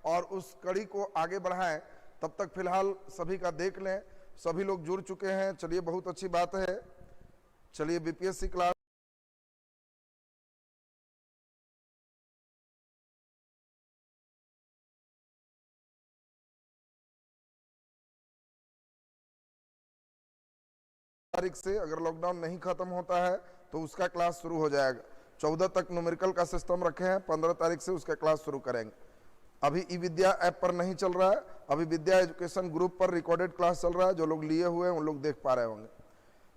और उस कड़ी को आगे बढ़ाएं। तब तक फिलहाल सभी का देख लें, सभी लोग जुड़ चुके हैं। चलिए बहुत अच्छी बात है। चलिए बीपीएससी क्लास तारीख से अगर लॉकडाउन नहीं खत्म होता है तो उसका क्लास शुरू हो जाएगा। 14 तक न्यूमेरिकल का सिस्टम रखे हैं, 15 तारीख से उसका क्लास शुरू करेंगे। अभी ई विद्या ऐप पर नहीं चल रहा है, अभी विद्या एजुकेशन ग्रुप पर रिकॉर्डेड क्लास चल रहा है। जो लोग लिए हुए हैं उन लोग देख पा रहे होंगे।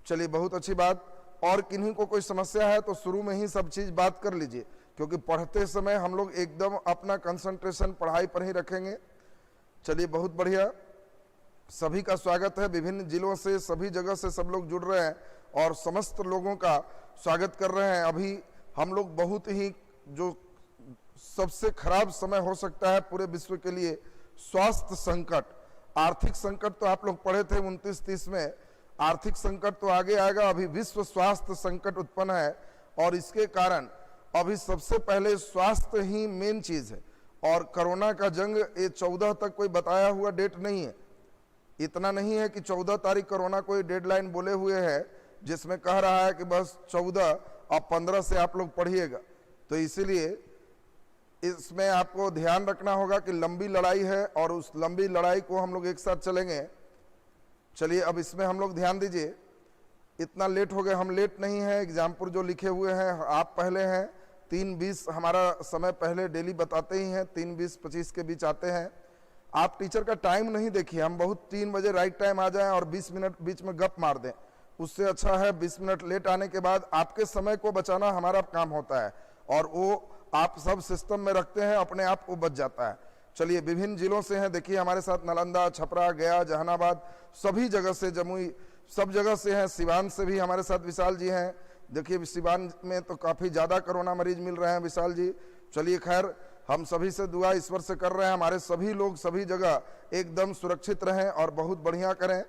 चलिए बहुत अच्छी बात। और किन्हीं को कोई समस्या है तो शुरू में ही सब चीज बात कर लीजिए, क्योंकि पढ़ते समय हम लोग एकदम अपना कंसंट्रेशन पढ़ाई पर ही रखेंगे। चलिए बहुत बढ़िया, सभी का स्वागत है। विभिन्न जिलों से, सभी जगह से सब लोग जुड़ रहे हैं और समस्त लोगों का स्वागत कर रहे हैं। अभी हम लोग बहुत ही जो सबसे खराब समय हो सकता है पूरे विश्व के लिए, स्वास्थ्य संकट, आर्थिक संकट तो आप लोग पढ़े थे 29-30 में, आर्थिक संकट तो आगे आएगा। अभी विश्व स्वास्थ्य संकट उत्पन्न है और इसके कारण अभी सबसे पहले स्वास्थ्य ही मेन चीज है। और कोरोना का जंग ये 14 तक कोई बताया हुआ डेट नहीं है। इतना नहीं है कि 14 तारीख कोरोना कोई डेडलाइन बोले हुए है जिसमें कह रहा है कि बस 14 और 15 से आप लोग पढ़िएगा। तो इसीलिए इसमें आपको ध्यान रखना होगा कि लंबी लड़ाई है और उस लंबी लड़ाई को हम लोग एक साथ चलेंगे। चलिए अब इसमें हम लोग ध्यान दीजिए। इतना लेट हो गए, हम लेट नहीं है। एग्जामपुर जो लिखे हुए हैं आप पहले हैं। 3:20 हमारा समय पहले डेली बताते ही हैं, 3:20-25 के बीच आते हैं। आप टीचर का टाइम नहीं देखिए, हम बहुत 3 बजे राइट टाइम आ जाएं और 20 मिनट बीच में गप मार दें। उससे अच्छा है 20 मिनट लेट आने के बाद आपके समय को बचाना हमारा काम होता है और वो आप सब सिस्टम में रखते हैं, अपने आप को बच जाता है। चलिए विभिन्न जिलों से हैं, देखिए हमारे साथ नालंदा, छपरा, गया, जहानाबाद, सभी जगह से, जमुई, सब जगह से हैं। सिवान से भी हमारे साथ विशाल जी हैं। देखिए सिवान में तो काफी ज्यादा कोरोना मरीज मिल रहे हैं विशाल जी। चलिए खैर, हम सभी से दुआ ईश्वर से कर रहे हैं हमारे सभी लोग सभी जगह एकदम सुरक्षित रहें और बहुत बढ़िया करें।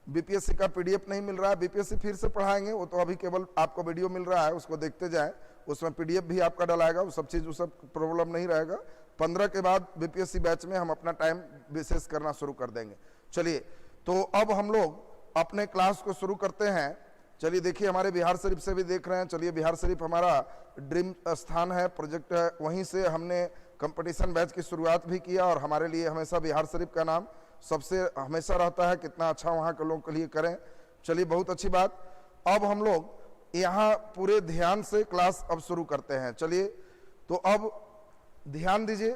बीपीएससी का पीडीएफ नहीं मिल रहा है, बीपीएससी फिर से पढ़ाएंगे। वो तो अभी केवल आपको वीडियो मिल रहा है, उसको देखते जाएं। उसमें पीडीएफ भी आपका डलाएगा, वो सब चीज, वो सब प्रॉब्लम नहीं रहेगा। 15 के बाद बीपीएससी बैच में हम अपना टाइम विशेष करना शुरू कर देंगे। चलिए तो अब हम लोग अपने क्लास को शुरू करते हैं। चलिए देखिए हमारे बिहार शरीफ से भी देख रहे हैं। चलिए बिहार शरीफ हमारा ड्रीम स्थान है, प्रोजेक्ट है, वहीं से हमने कंपटीशन बैच की शुरुआत भी किया और हमारे लिए हमेशा बिहार शरीफ का नाम सबसे हमेशा रहता है, कितना अच्छा वहाँ के लोगों के लिए करें। चलिए बहुत अच्छी बात। अब हम लोग यहाँ पूरे ध्यान से क्लास अब शुरू करते हैं। चलिए तो अब ध्यान दीजिए,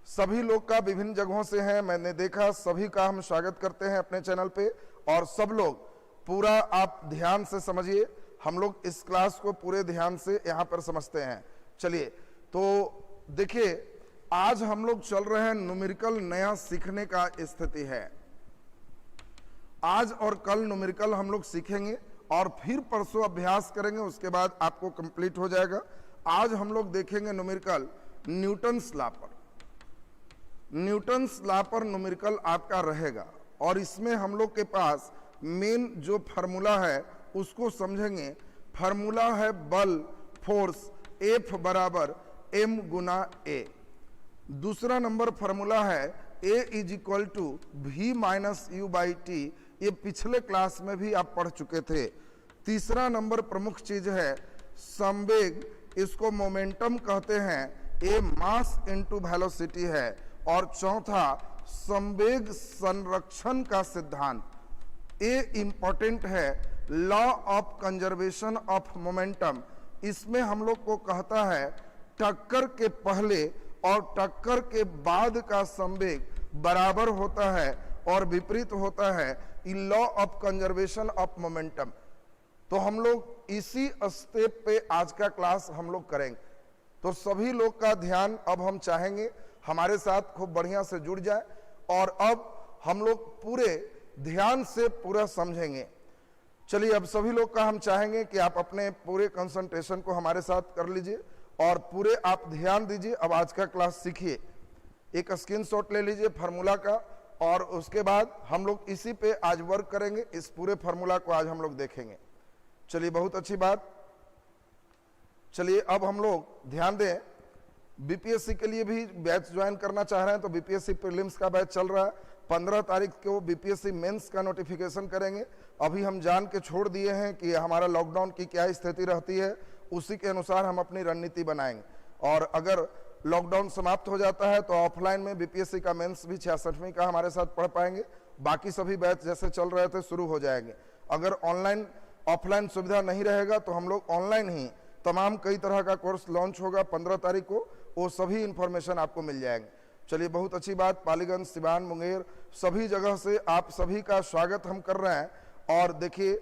सभी लोग का विभिन्न जगहों से हैं, मैंने देखा, सभी का हम स्वागत करते हैं अपने चैनल पे। और सब लोग पूरा आप ध्यान से समझिए, हम लोग इस क्लास को पूरे ध्यान से यहाँ पर समझते हैं। चलिए तो देखिए आज हम लोग चल रहे हैं न्यूमेरिकल नया सीखने का स्थिति है। आज और कल न्यूमेरिकल हम लोग सीखेंगे और फिर परसों अभ्यास करेंगे, उसके बाद आपको कंप्लीट हो जाएगा। आज हम लोग देखेंगे न्यूमेरिकल न्यूटन्स लॉ पर। न्यूटन्स लॉ पर न्यूमेरिकल आपका रहेगा और इसमें हम लोग के पास मेन जो फार्मूला है उसको समझेंगे। फार्मूला है बल, फोर्स, F बराबर m गुना A। दूसरा नंबर फार्मूला है A = v minus u by T, ये पिछले क्लास में भी आप पढ़ चुके थे। तीसरा नंबर प्रमुख चीज है संवेग, इसको मोमेंटम कहते हैं, A मास इनटू वेलोसिटी है। और चौथा संवेग संरक्षण का सिद्धांत, ए इंपॉर्टेंट है, law of conservation of momentum. इसमें हम लोग को कहता है टक्कर के पहले और टक्कर के बाद का संवेग बराबर होता है और विपरीत होता है, law of conservation of momentum. तो हम लोग इसी स्टेप पे आज का क्लास हम लोग करेंगे। तो सभी लोग का ध्यान अब हम चाहेंगे हमारे साथ खूब बढ़िया से जुड़ जाए और अब हम लोग पूरे ध्यान से पूरा समझेंगे। चलिए अब सभी लोग का हम चाहेंगे कि आप अपने पूरे कंसंट्रेशन को हमारे साथ कर लीजिए और पूरे आप ध्यान दीजिए। अब आज का क्लास सीखिए, एक स्क्रीनशॉट ले लीजिए फार्मूला का और उसके बाद हम लोग इसी पे आज वर्क करेंगे। इस पूरे फार्मूला को आज हम लोग देखेंगे। चलिए बहुत अच्छी बात। चलिए अब हम लोग ध्यान दें, बीपीएससी के लिए भी बैच ज्वाइन करना चाह रहे हैं तो बीपीएससी प्रीलिम्स का बैच चल रहा है। 15 तारीख को बीपीएससी मेंस का नोटिफिकेशन करेंगे। अभी हम जान के छोड़ दिए हैं कि हमारा लॉकडाउन की क्या स्थिति रहती है, उसी के अनुसार हम अपनी रणनीति बनाएंगे। और अगर लॉकडाउन समाप्त हो जाता है तो ऑफलाइन में बीपीएससी का मेंस भी 66वीं का हमारे साथ पढ़ पाएंगे। बाकी सभी बैच जैसे चल रहे थे शुरू हो जाएंगे। अगर ऑनलाइन ऑफलाइन सुविधा नहीं रहेगा तो हम लोग ऑनलाइन ही तमाम कई तरह का कोर्स लॉन्च होगा 15 तारीख को, वो सभी इंफॉर्मेशन आपको मिल जाएंगे। चलिए, बहुत अच्छी बात। पालीगंज, सिवान, मुंगेर सभी जगह से आप सभी का स्वागत हम कर रहे हैं। और देखिए,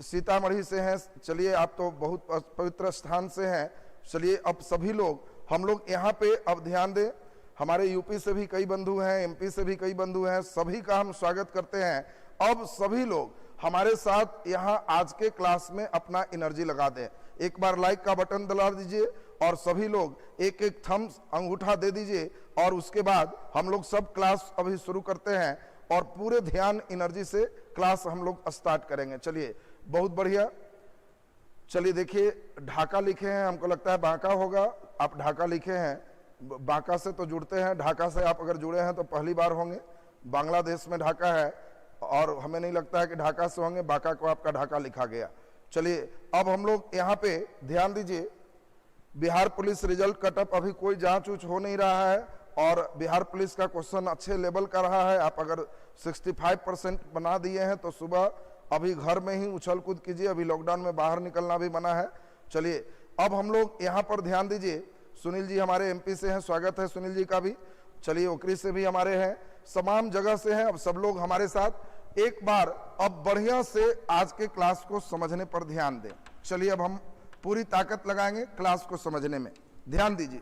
सीतामढ़ी से हैं, चलिए आप तो बहुत पवित्र स्थान से हैं। चलिए, अब सभी लोग हम लोग यहाँ पे अब ध्यान दें। हमारे यूपी से भी कई बंधु हैं, एमपी से भी कई बंधु हैं, सभी का हम स्वागत करते हैं। अब सभी लोग हमारे साथ यहाँ आज के क्लास में अपना एनर्जी लगा दें। एक बार लाइक का बटन दबा दीजिए और सभी लोग एक एक थम्स अंगूठा दे दीजिए और उसके बाद हम लोग सब क्लास अभी शुरू करते हैं और पूरे ध्यान एनर्जी से क्लास हम लोग स्टार्ट करेंगे। चलिए, बहुत बढ़िया। चलिए देखिए, ढाका लिखे हैं, हमको लगता है बांका होगा। आप ढाका लिखे हैं, बांका से तो जुड़ते हैं। ढाका से आप अगर जुड़े हैं तो पहली बार होंगे। बांग्लादेश में ढाका है और हमें नहीं लगता है कि ढाका से होंगे, बांका को आपका ढाका लिखा गया। चलिए, अब हम लोग यहाँ पे ध्यान दीजिए। बिहार पुलिस रिजल्ट कटअप अभी कोई जांच उच हो नहीं रहा है और बिहार पुलिस का क्वेश्चन अच्छे लेवल का रहा है। आप अगर 65% बना दिए हैं तो सुबह अभी घर में ही उछल कूद कीजिए, अभी लॉकडाउन में बाहर निकलना भी मना है। चलिए, अब हम लोग यहाँ पर ध्यान दीजिए। सुनील जी हमारे एमपी से हैं, स्वागत है सुनील जी का भी। चलिए, ओकरी से भी हमारे हैं, तमाम जगह से हैं। अब सब लोग हमारे साथ एक बार अब बढ़िया से आज के क्लास को समझने पर ध्यान दें। चलिए, अब हम पूरी ताकत लगाएंगे क्लास को समझने में। ध्यान दीजिए,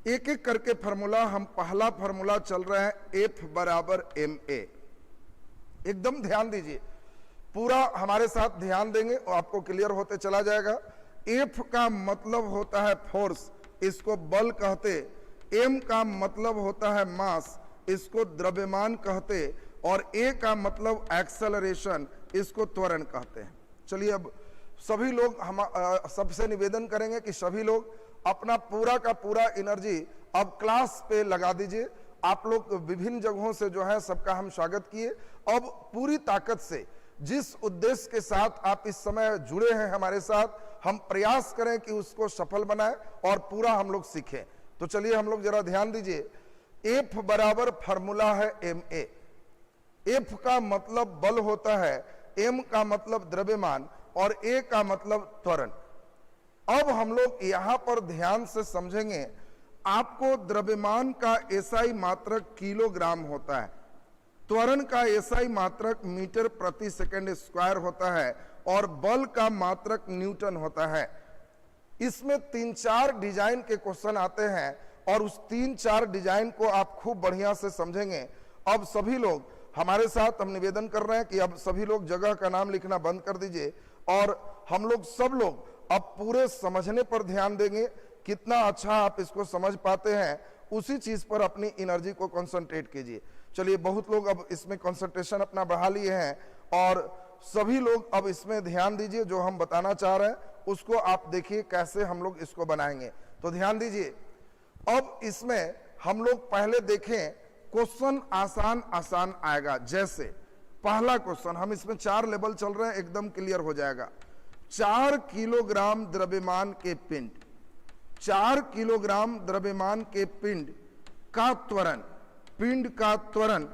एक एक करके फार्मूला। हम पहला फार्मूला चल रहा है F बराबर ma। एकदम ध्यान दीजिए, पूरा हमारे साथ ध्यान देंगे और आपको क्लियर होते चला जाएगा। F का मतलब होता है फोर्स, इसको बल कहते। M का मतलब होता है मास, इसको द्रव्यमान कहते। और A का मतलब एक्सेलरेशन, इसको त्वरण कहते हैं। चलिए, अब सभी लोग हम सबसे निवेदन करेंगे कि सभी लोग अपना पूरा का पूरा एनर्जी अब क्लास पे लगा दीजिए। आप लोग विभिन्न जगहों से जो है सबका हम स्वागत किए। अब पूरी ताकत से जिस उद्देश्य के साथ आप इस समय जुड़े हैं हमारे साथ, हम प्रयास करें कि उसको सफल बनाएं और पूरा हम लोग सीखें। तो चलिए, हम लोग जरा ध्यान दीजिए। F बराबर फार्मूला है ma। F का मतलब बल होता है, M का मतलब द्रव्यमान और A का मतलब त्वरण। अब हम लोग यहां पर ध्यान से समझेंगे। आपको द्रव्यमान का एसआई मात्रक किलोग्राम होता है, त्वरण का एसआई मात्रक मीटर प्रति सेकंड स्क्वायर होता है और बल का मात्रक न्यूटन होता है। इसमें 3-4 डिजाइन के क्वेश्चन आते हैं और उस 3-4 डिजाइन को आप खूब बढ़िया से समझेंगे। अब सभी लोग हमारे साथ हम निवेदन कर रहे हैं कि अब सभी लोग जगह का नाम लिखना बंद कर दीजिए और हम लोग सब लोग अब पूरे समझने पर ध्यान देंगे। कितना अच्छा आप इसको समझ पाते हैं, उसी चीज पर अपनी एनर्जी को कंसंट्रेट कीजिए। चलिए, बहुत लोग अब इसमें कंसंट्रेशन अपना बढ़ा लिए हैं और सभी लोग अब इसमें ध्यान दीजिए। जो हम बताना चाह रहे हैं उसको आप देखिए कैसे हम लोग इसको बनाएंगे। तो ध्यान दीजिए, अब इसमें हम लोग पहले देखें, क्वेश्चन आसान आसान आएगा। जैसे पहला क्वेश्चन, हम इसमें 4 लेवल चल रहे हैं, एकदम क्लियर हो जाएगा। 4 किलोग्राम द्रव्यमान के पिंड, 4 किलोग्राम द्रव्यमान के पिंड का त्वरण, पिंड का त्वरण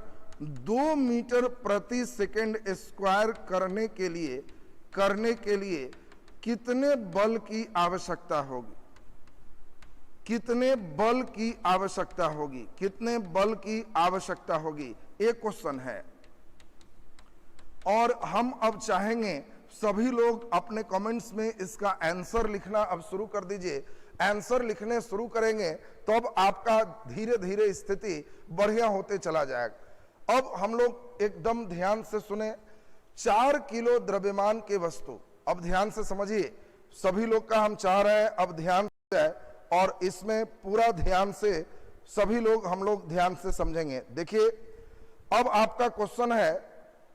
2 मीटर प्रति सेकंड स्क्वायर करने के लिए कितने बल की आवश्यकता होगी? कितने बल की आवश्यकता होगी? कितने बल की आवश्यकता होगी? एक क्वेश्चन है। और हम अब चाहेंगे सभी लोग अपने कमेंट्स में इसका आंसर लिखना अब शुरू कर दीजिए। आंसर लिखने शुरू करेंगे तो अब आपका धीरे धीरे स्थिति बढ़िया होते चला जाएगा। अब हम लोग एकदम ध्यान से सुने। 4 किलो द्रव्यमान के वस्तु, अब ध्यान से समझिए, सभी लोग का हम चाह रहे हैं अब ध्यान से, और इसमें पूरा ध्यान से सभी लोग हम लोग ध्यान से समझेंगे। देखिए, अब आपका क्वेश्चन है,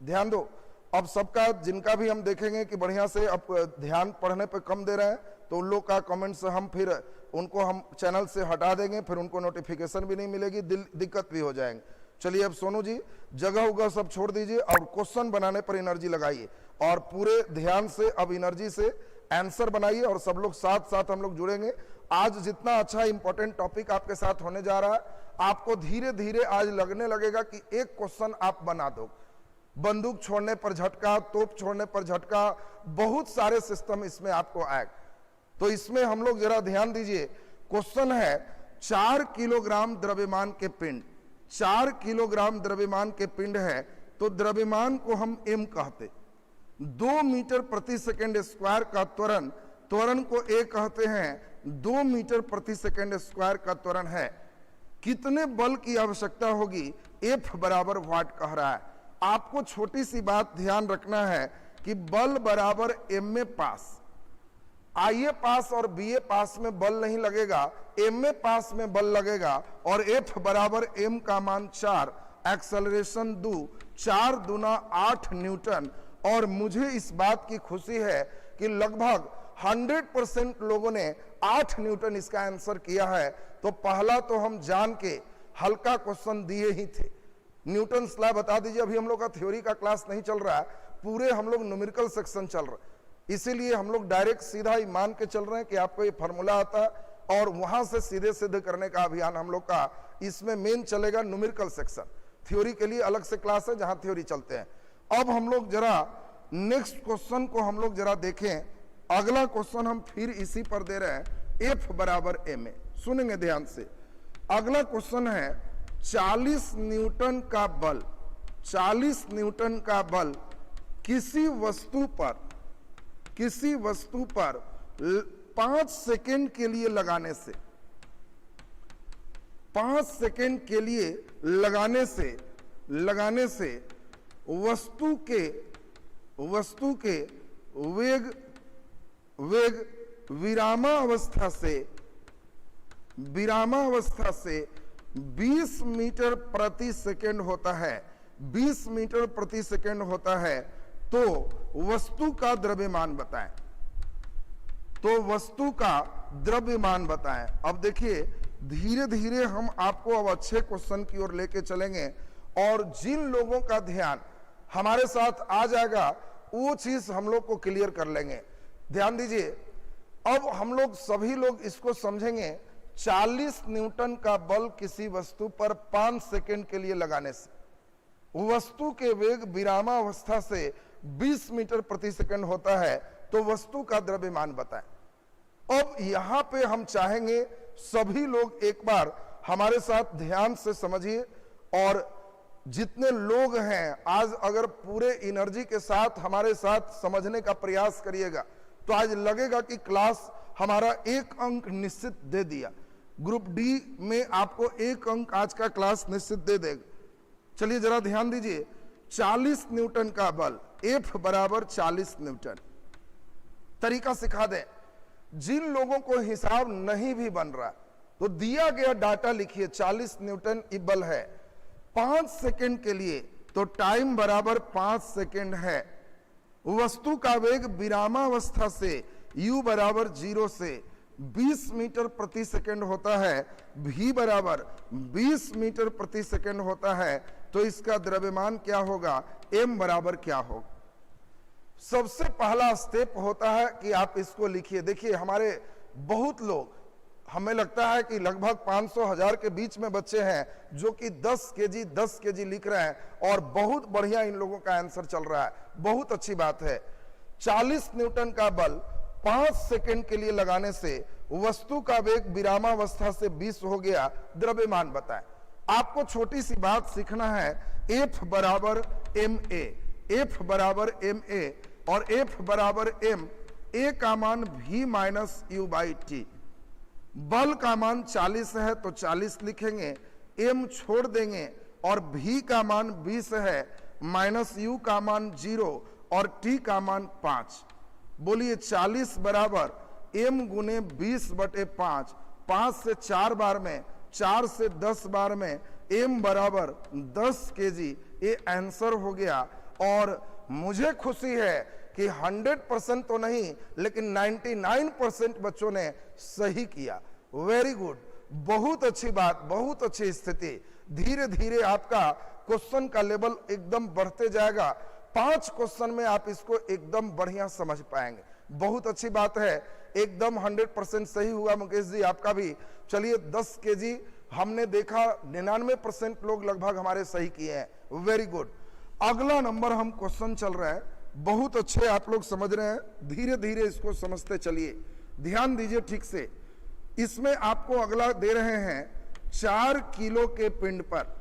ध्यान दो। अब सबका जिनका भी हम देखेंगे कि बढ़िया से अब ध्यान पढ़ने पे कम दे रहे हैं, तो उन लोग का कमेंट से हम फिर उनको हम चैनल से हटा देंगे, फिर उनको नोटिफिकेशन भी नहीं मिलेगी, दिक्कत भी हो जाएंगे। चलिए अब सोनू जी जगह उगह सब छोड़ दीजिए और क्वेश्चन बनाने पर एनर्जी लगाइए और पूरे ध्यान से अब एनर्जी से आंसर बनाइए और सब लोग साथ साथ हम लोग जुड़ेंगे। आज जितना अच्छा इंपॉर्टेंट टॉपिक आपके साथ होने जा रहा है, आपको धीरे धीरे आज लगने लगेगा कि एक क्वेश्चन आप बना दो। बंदूक छोड़ने पर झटका, तोप छोड़ने पर झटका, बहुत सारे सिस्टम इसमें आपको आएगा। तो इसमें हम लोग जरा ध्यान दीजिए। क्वेश्चन है 4 किलोग्राम द्रव्यमान के पिंड, 4 किलोग्राम द्रव्यमान के पिंड है तो द्रव्यमान को हम m कहते, 2 मीटर प्रति सेकेंड स्क्वायर का त्वरण, त्वरण को a कहते हैं, 2 मीटर प्रति सेकेंड स्क्वायर का त्वरण है। कितने बल की आवश्यकता होगी, F बराबर वाट कह रहा है। आपको छोटी सी बात ध्यान रखना है कि बल बराबर ma पास, IA पास और BA पास में बल नहीं लगेगा, MA पास में बल लगेगा और F बराबर m का मान 4, एक्सेलरेशन 2, 4 दूना 8 न्यूटन। और मुझे इस बात की खुशी है कि लगभग 100% लोगों ने 8 न्यूटन इसका आंसर किया है। तो पहला तो हम जान के हल्का क्वेश्चन दिए ही थे। न्यूटन लॉ बता दीजिए। अभी हम लोग का थ्योरी का क्लास नहीं चल रहा है, पूरे हम लोग न्यूमेरिकल सेक्शन चल रहा है, इसीलिए हम लोग डायरेक्ट सीधा ही मान के चल रहे हैं कि आपको ये फार्मूला आता है और वहां से सीधे सिद्ध करने का अभियान हम लोग का इसमें मेन चलेगा। न्यूमेरिकल सेक्शन थ्योरी के लिए अलग से क्लास है जहां थ्योरी चलते हैं। अब हम लोग जरा नेक्स्ट क्वेश्चन को हम लोग जरा देखें। अगला क्वेश्चन हम फिर इसी पर दे रहे हैं, F बराबर ma। सुनेंगे ध्यान से। अगला क्वेश्चन है 40 न्यूटन का बल, 40 न्यूटन का बल किसी वस्तु पर 5 सेकेंड के लिए लगाने से, 5 सेकेंड के लिए लगाने से वस्तु के वेग विरामावस्था से 20 मीटर प्रति सेकेंड होता है, 20 मीटर प्रति सेकेंड होता है। तो वस्तु का द्रव्यमान बताएं, तो वस्तु का द्रव्यमान बताएं। अब देखिए धीरे धीरे हम आपको अब अच्छे क्वेश्चन की ओर लेके चलेंगे और जिन लोगों का ध्यान हमारे साथ आ जाएगा वो चीज हम लोग को क्लियर कर लेंगे। ध्यान दीजिए, अब हम लोग सभी लोग इसको समझेंगे। 40 न्यूटन का बल किसी वस्तु पर 5 सेकेंड के लिए लगाने से वस्तु के वेग विरामावस्था से 20 मीटर प्रति सेकंड होता है, तो वस्तु का द्रव्यमान बताएं। अब यहां पे हम चाहेंगे सभी लोग एक बार हमारे साथ ध्यान से समझिए और जितने लोग हैं आज अगर पूरे एनर्जी के साथ हमारे साथ समझने का प्रयास करिएगा तो आज लगेगा कि क्लास हमारा 1 अंक निश्चित दे दिया। ग्रुप डी में आपको 1 अंक आज का क्लास निश्चित दे देगा। चलिए जरा ध्यान दीजिए। 40 न्यूटन का बल, F बराबर 40 न्यूटन। तरीका सिखा दें, जिन लोगों को हिसाब नहीं भी बन रहा तो दिया गया डाटा लिखिए। 40 न्यूटन बल है 5 सेकेंड के लिए, तो टाइम बराबर 5 सेकेंड है। वस्तु का वेग विरामावस्था से u बराबर 0 से 20 मीटर प्रति सेकेंड होता है, v बराबर 20 मीटर प्रति सेकेंड होता है। तो इसका द्रव्यमान क्या होगा, m बराबर क्या होगा। सबसे पहला स्टेप होता है कि आप इसको लिखिए। देखिए हमारे बहुत लोग, हमें लगता है कि लगभग 500-1000 के बीच में बच्चे हैं जो कि 10 केजी लिख रहे हैं और बहुत बढ़िया इन लोगों का आंसर चल रहा है, बहुत अच्छी बात है। 40 न्यूटन का बल 5 सेकेंड के लिए लगाने से वस्तु का वेग विरामावस्था से 20 हो गया, द्रव्यमान बताएं। आपको छोटी सी बात सीखना है, F बराबर ma, F बराबर ma और F बराबर m, a का मान v minus u by T. बल का मान 40 है तो 40 लिखेंगे, m छोड़ देंगे और v का मान 20 है, माइनस u का मान 0 और t का मान 5। बोलिए 40 बराबर m गुने 20/5, 5 से 4 बार में, 4 से 10 बार में, m बराबर 10 केजी। ये आंसर हो गया और मुझे खुशी है कि 100% तो नहीं लेकिन 99% बच्चों ने सही किया। वेरी गुड, बहुत अच्छी बात, बहुत अच्छी स्थिति। धीरे धीरे आपका क्वेश्चन का लेवल एकदम बढ़ते जाएगा। 5 क्वेश्चन में आप इसको एकदम बढ़िया समझ पाएंगे। बहुत अच्छी बात है, एकदम 100% सही हुआ मुकेश जी आपका भी। चलिए 10 केजी हमने देखा 99% लोग लगभग हमारे सही किए हैं। Very good. अगला नंबर हम क्वेश्चन चल रहा है, बहुत अच्छे आप लोग समझ रहे हैं, धीरे धीरे इसको समझते चलिए, ध्यान दीजिए ठीक से। इसमें आपको अगला दे रहे हैं 4 किलो के पिंड पर,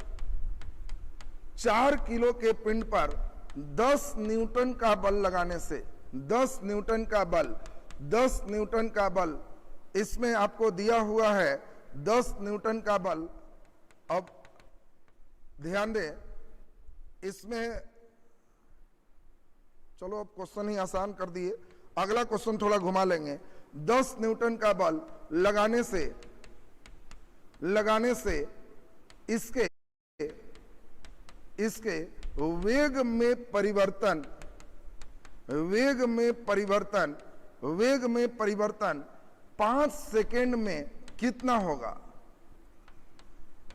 4 किलो के पिंड पर 10 न्यूटन का बल लगाने से, 10 न्यूटन का बल, 10 न्यूटन का बल इसमें आपको दिया हुआ है, 10 न्यूटन का बल। अब ध्यान दें इसमें, चलो अब क्वेश्चन ही आसान कर दिए, अगला क्वेश्चन थोड़ा घुमा लेंगे। 10 न्यूटन का बल लगाने से इसके वेग में परिवर्तन 5 सेकेंड में कितना होगा?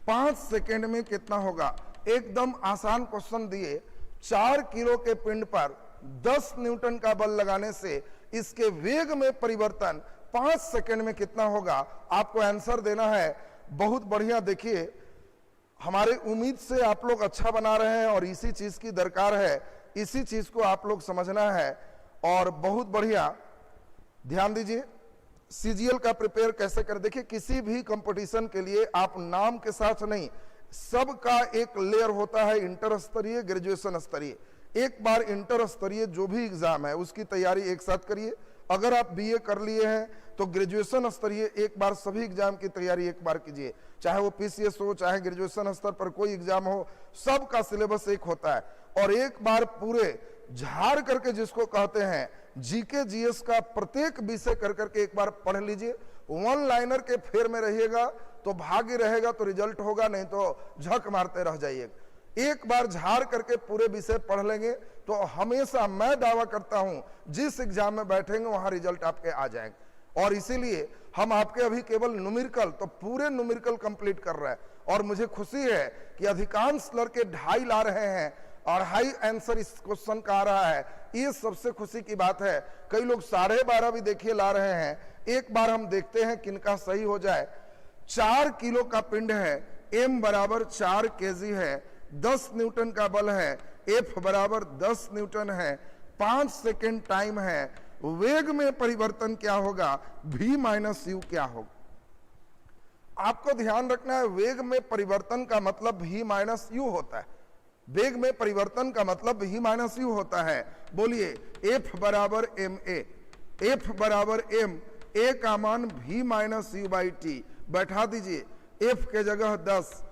5 सेकेंड में कितना होगा? एकदम आसान क्वेश्चन दिए। 4 किलो के पिंड पर 10 न्यूटन का बल लगाने से इसके वेग में परिवर्तन 5 सेकेंड में कितना होगा? आपको आंसर देना है। बहुत बढ़िया, देखिए हमारे उम्मीद से आप लोग अच्छा बना रहे हैं और इसी चीज की दरकार है, इसी चीज को आप लोग समझना है। और बहुत बढ़िया, ध्यान दीजिए सीजीएल का प्रिपेयर कैसे कर। देखिए किसी भी कंपटीशन के लिए आप नाम के साथ नहीं, सबका एक लेयर होता है, इंटर स्तरीय, ग्रेजुएशन स्तरीय। एक बार इंटर स्तरीय जो भी एग्जाम है उसकी तैयारी एक साथ करिए। अगर आप बीए कर लिए हैं तो ग्रेजुएशन स्तरीय एक बार सभी एग्जाम की तैयारी एक बार कीजिए, चाहे वो पीसीएस हो, चाहे ग्रेजुएशन स्तर पर कोई एग्जाम हो, सबका सिलेबस एक होता है। और एक बार पूरे झाड़ करके, जिसको कहते हैं जीके जीएस का प्रत्येक विषय कर करके एक बार पढ़ लीजिए। वन लाइनर के फेर में रहिएगा तो भाग्य रहेगा तो रिजल्ट होगा, नहीं तो झक मारते रह जाइएगा। एक बार झाड़ करके पूरे विषय पढ़ लेंगे तो हमेशा मैं दावा करता हूं जिस एग्जाम में बैठेंगे वहां रिजल्ट आपके आ जाएंगे। और इसीलिए हम आपके अभी केवल न्यूमेरिकल, तो पूरे न्यूमेरिकल कंप्लीट कर रहे हैं। और मुझे खुशी है कि अधिकांश लड़के 2.5 ला रहे हैं और हाई आंसर इस क्वेश्चन का आ रहा है, ये सबसे खुशी की बात है। कई लोग 12.5 भी देखिए ला रहे हैं। एक बार हम देखते हैं किनका सही हो जाए। 4 किलो का पिंड है, m बराबर 4 केजी है, 10 न्यूटन का बल है, F बराबर 10 न्यूटन है, 5 सेकेंड टाइम है, वेग में परिवर्तन क्या होगा? v माइनस यू क्या होगा? आपको ध्यान रखना है, वेग में परिवर्तन का मतलब v माइनस यू होता है। वेग में परिवर्तन का मतलब v माइनस यू होता है। बोलिए F बराबर एम ए, F बराबर m, a का मान v minus you by T. बैठा दीजिए, F के जगह 10,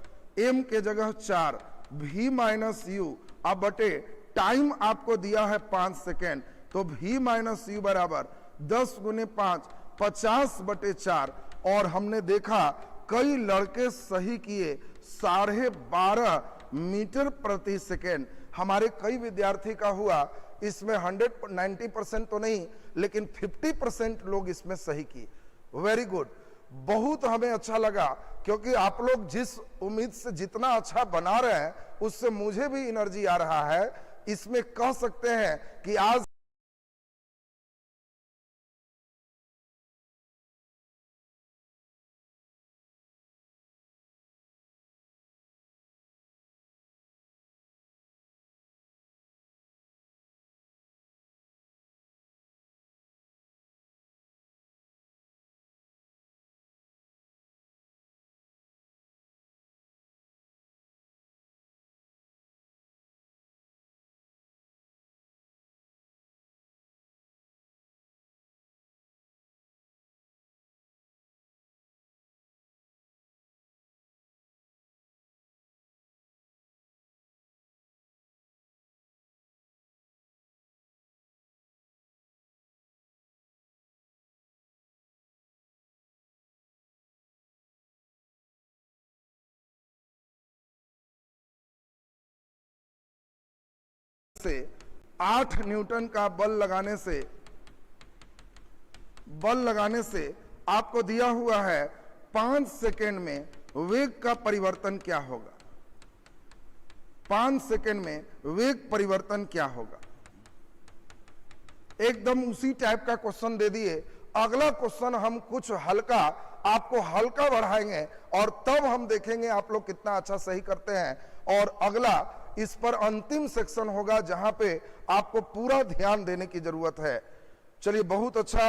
m के जगह 4, v माइनस यू, अब बटे टाइम आपको दिया है 5 सेकेंड, तो v माइनस यू बराबर 10 गुने 5, 50/4। और हमने देखा कई लड़के सही किए 12.5 मीटर प्रति सेकेंड। हमारे कई विद्यार्थी का हुआ, इसमें 90% तो नहीं लेकिन 50% लोग इसमें सही किए। वेरी गुड, बहुत हमें अच्छा लगा, क्योंकि आप लोग जिस उम्मीद से जितना अच्छा बना रहे हैं उससे मुझे भी एनर्जी आ रहा है। इसमें कह सकते हैं कि आज से 8 न्यूटन का बल लगाने से आपको दिया हुआ है 5 सेकेंड में वेग का परिवर्तन क्या होगा। 5 सेकेंड में वेग परिवर्तन क्या होगा। एकदम उसी टाइप का क्वेश्चन दे दिए। अगला क्वेश्चन हम कुछ हल्का, आपको हल्का बढ़ाएंगे और तब हम देखेंगे आप लोग कितना अच्छा सही करते हैं। और अगला इस पर अंतिम सेक्शन होगा जहां पे आपको पूरा ध्यान देने की जरूरत है। चलिए, बहुत अच्छा,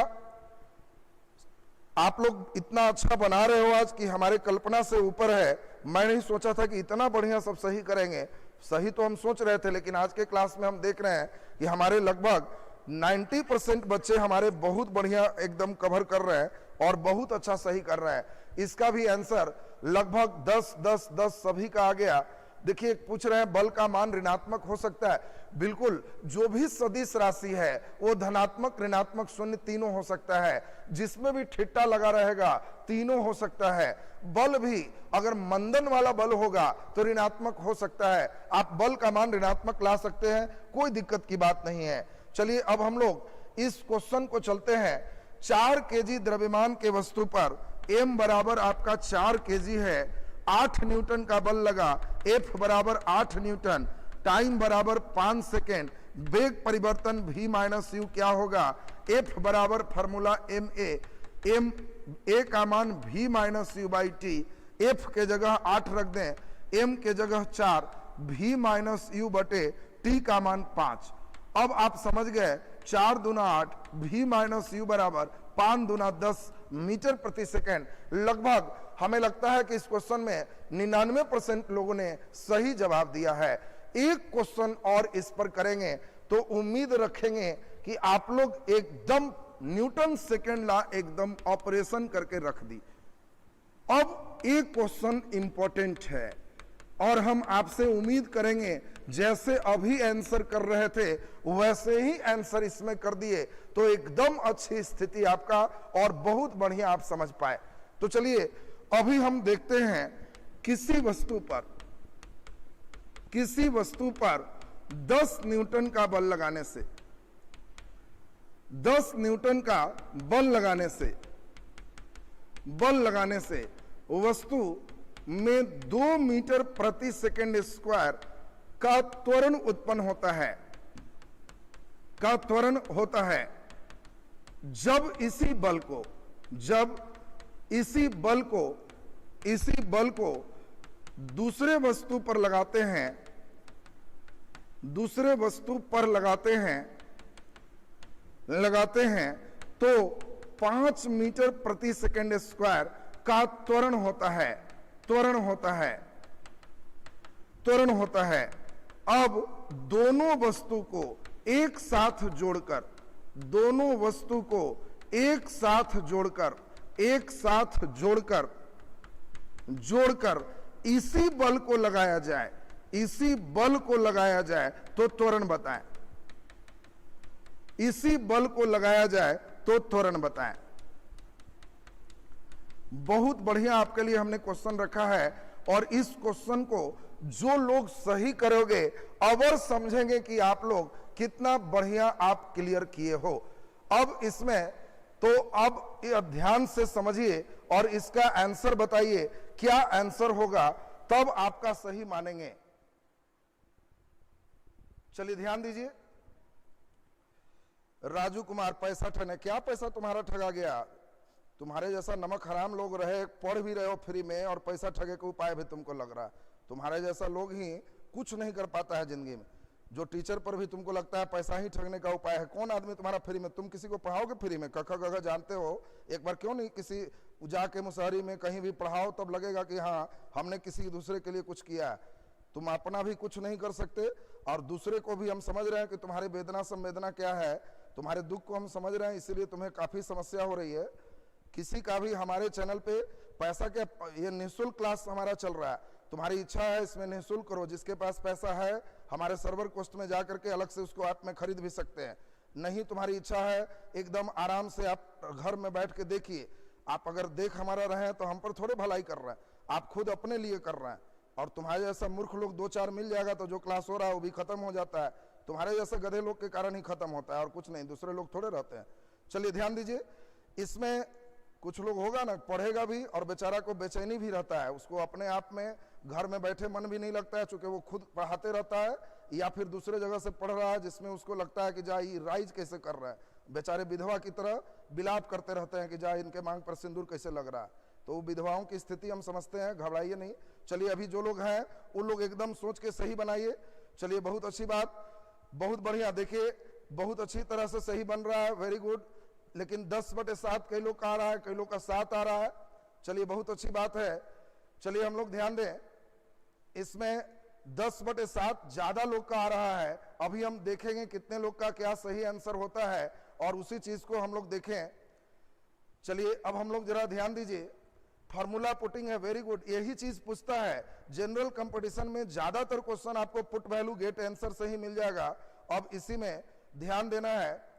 आप लोग इतना अच्छा बना रहे हो आज कि हमारे कल्पना से ऊपर है। मैं नहीं सोचा था कि इतना बढ़िया सब सही करेंगे। सही तो हम सोच रहे थे, लेकिन आज के क्लास में हम देख रहे हैं कि हमारे लगभग 90% बच्चे हमारे बहुत बढ़िया एकदम कवर कर रहे हैं और बहुत अच्छा सही कर रहे हैं। इसका भी आंसर लगभग 10 सभी का आ गया। देखिए, पूछ रहे हैं बल का मान ऋणात्मक हो सकता है। बिल्कुल, जो भी सदिश राशि है वो धनात्मक, ऋणात्मक, शून्य तीनों हो सकता है। जिसमें भी ठिट्टा लगा रहेगा तीनों हो सकता है। बल भी अगर मंदन वाला बल होगा तो ऋणात्मक हो सकता है। आप बल का मान ऋणात्मक ला सकते हैं, कोई दिक्कत की बात नहीं है। चलिए, अब हम लोग इस क्वेश्चन को चलते हैं। 4 केजी द्रव्यमान के वस्तु पर m बराबर आपका 4 केजी है, 8 न्यूटन का बल लगा, F बराबर 8 न्यूटन, टाइम बराबर 5 सेकेंड, वेग परिवर्तन v माइनस यू क्या होगा। F बराबर फॉर्मूला m a का मान v minus you by T. F के जगह 8 रख दें, m के जगह 4, v माइनस यू बटे t का मान 5। अब आप समझ गए, 4 दूना 8, v माइनस यू बराबर 5 दूना 10 मीटर प्रति सेकेंड। लगभग हमें लगता है कि इस क्वेश्चन में 99% लोगों ने सही जवाब दिया है। एक क्वेश्चन और इस पर करेंगे तो उम्मीद रखेंगे कि आप लोग एकदम न्यूटन सेकेंड ला एकदम ऑपरेशन करके रख दी। अब एक क्वेश्चन इंपॉर्टेंट है और हम आपसे उम्मीद करेंगे जैसे अभी आंसर कर रहे थे वैसे ही आंसर इसमें कर दिए तो एकदम अच्छी स्थिति आपका और बहुत बढ़िया आप समझ पाए। तो चलिए, अभी हम देखते हैं किसी वस्तु पर 10 न्यूटन का बल लगाने से 10 न्यूटन का बल लगाने से वस्तु में 2 मीटर प्रति सेकेंड स्क्वायर का त्वरण उत्पन्न होता है। जब इसी बल को दूसरे वस्तु पर लगाते हैं तो 5 मीटर प्रति सेकेंड स्क्वायर का त्वरण होता है। अब दोनों वस्तु को एक साथ जोड़कर इसी बल को लगाया जाए तो त्वरण बताएं। बहुत बढ़िया आपके लिए हमने क्वेश्चन रखा है और इस क्वेश्चन को जो लोग सही करोगे अवर समझेंगे कि आप लोग कितना बढ़िया आप क्लियर किए हो। अब इसमें तो अब ध्यान से समझिए और इसका आंसर बताइए क्या आंसर होगा, तब आपका सही मानेंगे। चलिए ध्यान दीजिए। राजू कुमार, पैसा ठगे। क्या पैसा तुम्हारा ठगा गया? तुम्हारे जैसा नमक हराम लोग रहे, पढ़ भी रहे हो फ्री में और पैसा ठगे का उपाय भी तुमको लग रहा है। तुम्हारे जैसा लोग ही कुछ नहीं कर पाता है जिंदगी में। जो टीचर पर भी तुमको लगता है पैसा ही ठगने का उपाय है। कौन आदमी तुम्हारा फ्री में, तुम किसी को पढ़ाओगे फ्री में? कख गघ जानते हो, एक बार क्यों नहीं किसी जाके मुसहरी में कहीं भी पढ़ाओ, तब लगेगा कि हाँ हमने किसी दूसरे के लिए कुछ किया है। तुम अपना भी कुछ नहीं कर सकते और दूसरे को भी हम समझ रहे हैं कि तुम्हारी वेदना संवेदना क्या है, तुम्हारे दुख को हम समझ रहे हैं, इसीलिए तुम्हें काफी समस्या हो रही है। किसी का भी हमारे चैनल पे पैसा के ये निःशुल्क क्लास हमारा चल रहा है, तुम्हारी इच्छा है इसमें निःशुल्क करो। जिसके पास पैसा है हमारे सर्वर कोस्ट में जाकर के अलग से उसको ऐप में खरीद भी सकते हैं। नहीं तुम्हारी इच्छा है एकदम आराम से आप घर में बैठ के देखिए। आप अगर देख हमारा रहे तो हम पर थोड़े भलाई कर रहे हैं, आप खुद अपने लिए कर रहे हैं। और तुम्हारे जैसा मूर्ख लोग 2-4 मिल जाएगा तो जो क्लास हो रहा है वो भी खत्म हो जाता है। तुम्हारे जैसे गधे लोग के कारण ही खत्म होता है और कुछ नहीं, दूसरे लोग थोड़े रहते हैं। चलिए ध्यान दीजिए, इसमें कुछ लोग होगा ना पढ़ेगा भी और बेचारा को बेचैनी भी रहता है, उसको अपने आप में घर में बैठे मन भी नहीं लगता है, चूंकि वो खुद पढ़ाते रहता है या फिर दूसरे जगह से पढ़ रहा है जिसमें उसको लगता है कि जा ये राइज कैसे कर रहा है, बेचारे विधवा की तरह विलाप करते रहते हैं कि जा इनके मांग पर सिंदूर कैसे लग रहा है। तो विधवाओं की स्थिति हम समझते हैं, घबराइए नहीं। चलिए अभी जो लोग हैं उन लोग एकदम सोच के सही बनाइए। चलिए बहुत अच्छी बात, बहुत बढ़िया, देखिए बहुत अच्छी तरह से सही बन रहा है, वेरी गुड। लेकिन 10/7 कई लोग का आ रहा है, कई लोग का 7 आ रहा है। चलिए बहुत अच्छी बात है। चलिए हम लोग ध्यान दें, इसमें 10/7 ज्यादा लोग का आ रहा है। अभी हम देखेंगे कितने लोग का क्या सही आंसर होता है और उसी चीज को हम लोग देखें। चलिए अब हम लोग जरा ध्यान दीजिए, फार्मूला पुटिंग है, वेरी गुड, यही चीज पूछता है जनरल कंपटीशन में। ज्यादातर क्वेश्चन आपको पुट वैल्यू गेट आंसर से ही मिल जाएगा। अब इसी में ध्यान देना है।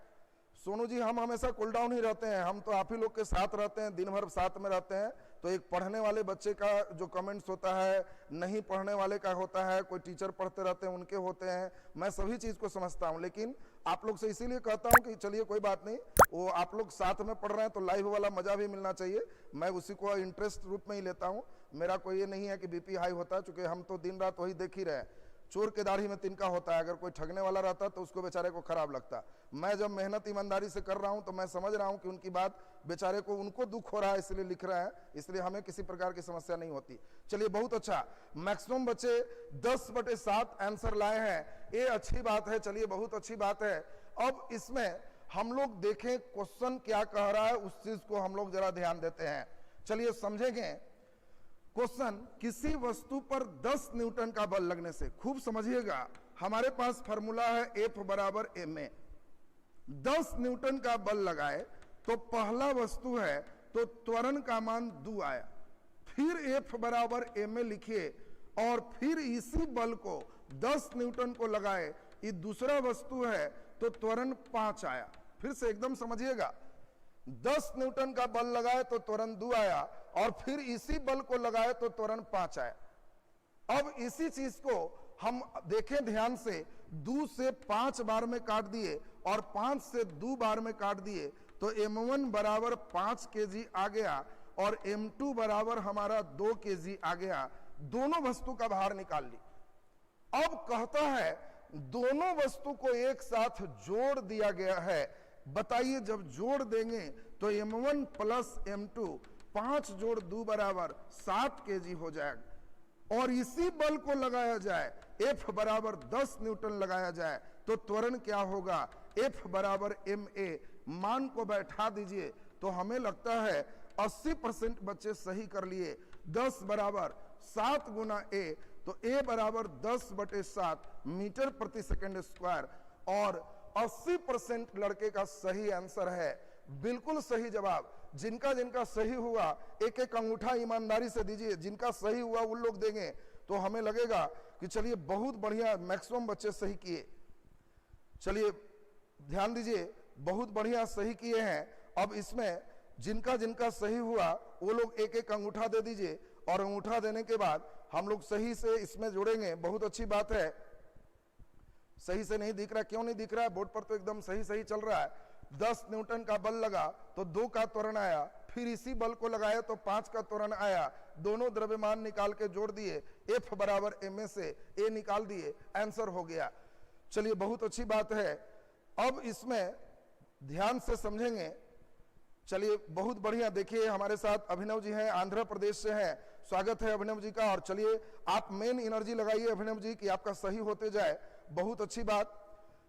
सोनू जी हम हमेशा कूल डाउन ही रहते हैं, हम तो आप ही लोग के साथ रहते हैं, दिन भर साथ में रहते हैं। तो एक पढ़ने वाले बच्चे का जो कमेंट्स होता है, नहीं पढ़ने वाले का होता है, कोई टीचर पढ़ते रहते हैं उनके होते हैं, मैं सभी चीज को समझता हूं। लेकिन आप लोग से इसीलिए कहता हूं कि चलिए कोई बात नहीं, वो आप लोग साथ में पढ़ रहे हैं तो लाइव वाला मजा भी मिलना चाहिए। मैं उसी को इंटरेस्ट रूप में ही लेता हूं। मेरा कोई ये नहीं है कि बीपी हाई होता है, चूंकि हम तो दिन रात वही देख ही रहे हैं। चोर के दाढ़ी में तिनका होता है, अगर कोई ठगने वाला रहता तो उसको बेचारे को खराब लगता। मैं जब मेहनत ईमानदारी से कर रहा हूं तो मैं समझ रहा हूं कि उनकी बात बेचारे को, उनको दुख हो रहा है इसलिए लिख रहे हैं, इसलिए हमें किसी प्रकार की समस्या नहीं होती। चलिए बहुत अच्छा, मैक्सिमम बच्चे 10/7 आंसर लाए हैं, ये अच्छी बात है। चलिए बहुत अच्छी बात है। अब इसमें हम लोग देखें क्वेश्चन क्या कह रहा है, उस चीज को हम लोग जरा ध्यान देते हैं। चलिए समझेंगे क्वेश्चन, किसी वस्तु पर 10 न्यूटन का बल लगने से, खूब समझिएगा, हमारे पास फॉर्मूला है F बराबर ma। 10 न्यूटन का बल लगाए तो पहला वस्तु है तो त्वरण का मान 2 आया, फिर F बराबर ma लिखिए और फिर इसी बल को 10 न्यूटन को लगाए, ये दूसरा वस्तु है तो त्वरण 5 आया। फिर से एकदम समझिएगा, 10 न्यूटन का बल लगाए तो त्वरण 2 आया और फिर इसी बल को लगाए तो त्वरण 5 आया। अब इसी चीज को हम देखें ध्यान से, 2 से 5 बार में काट दिए और 5 से 2 बार में काट दिए तो m1 बराबर 5 kg आ गया और m2 बराबर हमारा 2 kg आ गया। दोनों वस्तु का भार निकाल ली। अब कहता है दोनों वस्तु को एक साथ जोड़ दिया गया है। बताइए जब जोड़ देंगे तो m1 प्लस m2, 5 जोड़ 2 बराबर 7 kg हो जाएगा और इसी बल को लगाया जाए, F बराबर 10 न्यूटन लगाया जाए तो त्वरण क्या होगा, F बराबर ma। मान को बैठा दीजिए तो हमें लगता है 80% बच्चे सही कर लिए। 10 बराबर 7 गुना a, तो a बराबर 10/7 मीटर प्रति सेकंड स्क्वायर और 80% लड़के का सही आंसर है। बिल्कुल सही जवाब। जिनका जिनका सही हुआ एक एक अंगूठा ईमानदारी से दीजिए, जिनका सही हुआ उन लोग देंगे तो हमें लगेगा कि चलिए बहुत बढ़िया, मैक्सिमम बच्चे सही किए। चलिए ध्यान दीजिए, बहुत बढ़िया सही किए हैं। अब इसमें जिनका जिनका सही हुआ वो लोग एक एक अंगूठा दे दीजिए और अंगूठा देने के बाद हम लोग सही से इसमें जोड़ेंगे। बहुत अच्छी बात है। सही से नहीं दिख रहा, क्यों नहीं दिख रहा है? बोर्ड पर तो एकदम सही सही चल रहा है। 10 न्यूटन का बल लगा तो 2 का त्वरण आया, फिर इसी बल को लगाया तो 5 का त्वरण आया। दोनों द्रव्यमान निकाल के जोड़ दिए, F बराबर ma से a निकाल दिए, आंसर हो गया। चलिए बहुत अच्छी बात है। अब इसमें ध्यान से समझेंगे। चलिए बहुत बढ़िया, देखिए हमारे साथ अभिनव जी हैं, आंध्र प्रदेश से हैं। स्वागत है अभिनव जी का। और चलिए आप मेन एनर्जी लगाइए अभिनव जी कि आपका सही होते जाए। बहुत अच्छी बात,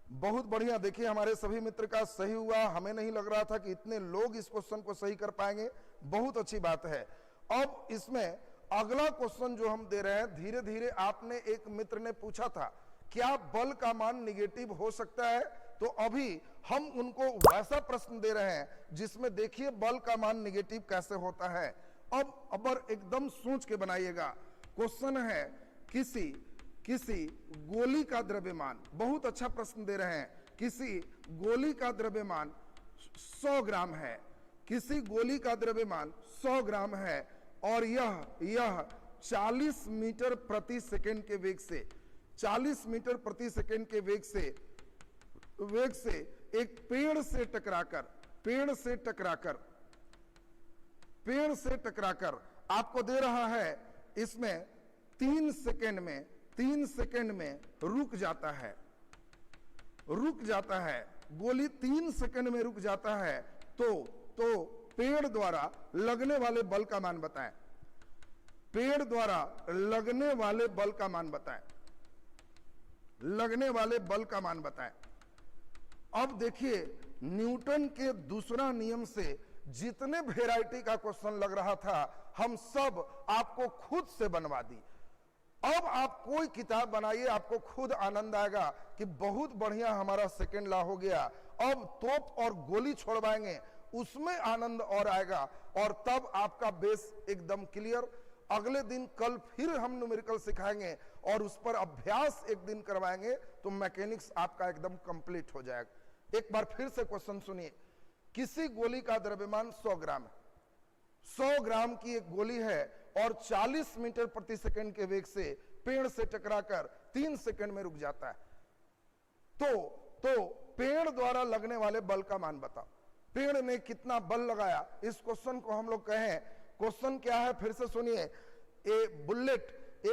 बहुत बढ़िया। देखिए हमारे सभी मित्र का सही हुआ। हमें नहीं लग रहा था कि इतने लोग इस क्वेश्चन को सही कर पाएंगे। बहुत अच्छी बात है। अब इसमें अगला क्वेश्चन जो हम दे रहे हैं, धीरे धीरे आपने एक मित्र ने पूछा था क्या बल का मान निगेटिव हो सकता है, तो अभी हम उनको वैसा प्रश्न दे रहे हैं जिसमें देखिए बल का मान निगेटिव कैसे होता है। अब एकदम सोच के बनाइएगा। क्वेश्चन है किसी गोली का द्रव्यमान, बहुत अच्छा प्रश्न दे रहे हैं। किसी गोली का द्रव्यमान 100 ग्राम है, किसी गोली का द्रव्यमान 100 ग्राम है और यह 40 मीटर प्रति सेकंड के वेग से 40 मीटर प्रति सेकंड के वेग से एक पेड़ से टकराकर आपको दे रहा है, इसमें 3 सेकंड में रुक जाता है, गोली 3 सेकंड में रुक जाता है, तो पेड़ द्वारा लगने वाले बल का मान बताएं। पेड़ द्वारा लगने वाले बल का मान बताएं। अब देखिए, न्यूटन के दूसरा नियम से जितने वैरायटी का क्वेश्चन लग रहा था, हम सब आपको खुद से बनवा दी। अब आप कोई किताब बनाइए, आपको खुद आनंद आएगा कि बहुत बढ़िया हमारा सेकंड लॉ हो गया। अब तोप और गोली छोड़वाएंगे, उसमें आनंद और आएगा, और तब आपका बेस एकदम क्लियर। अगले दिन कल फिर हम न्यूमेरिकल सिखाएंगे और उस पर अभ्यास एक दिन करवाएंगे, तो मैकेनिक्स आपका एकदम कंप्लीट हो जाएगा। एक बार फिर से क्वेश्चन सुनिए। किसी गोली का द्रव्यमान 100 ग्राम है। 100 ग्राम की एक गोली है और 40 मीटर प्रति सेकंड के वेग से पेड़ से टकराकर 3 सेकंड में रुक जाता है। तो पेड़ द्वारा लगने वाले बल का मान बताओ। पेड़ ने कितना बल लगाया, इस क्वेश्चन को हम लोग कहें। क्वेश्चन क्या है, फिर से सुनिए। A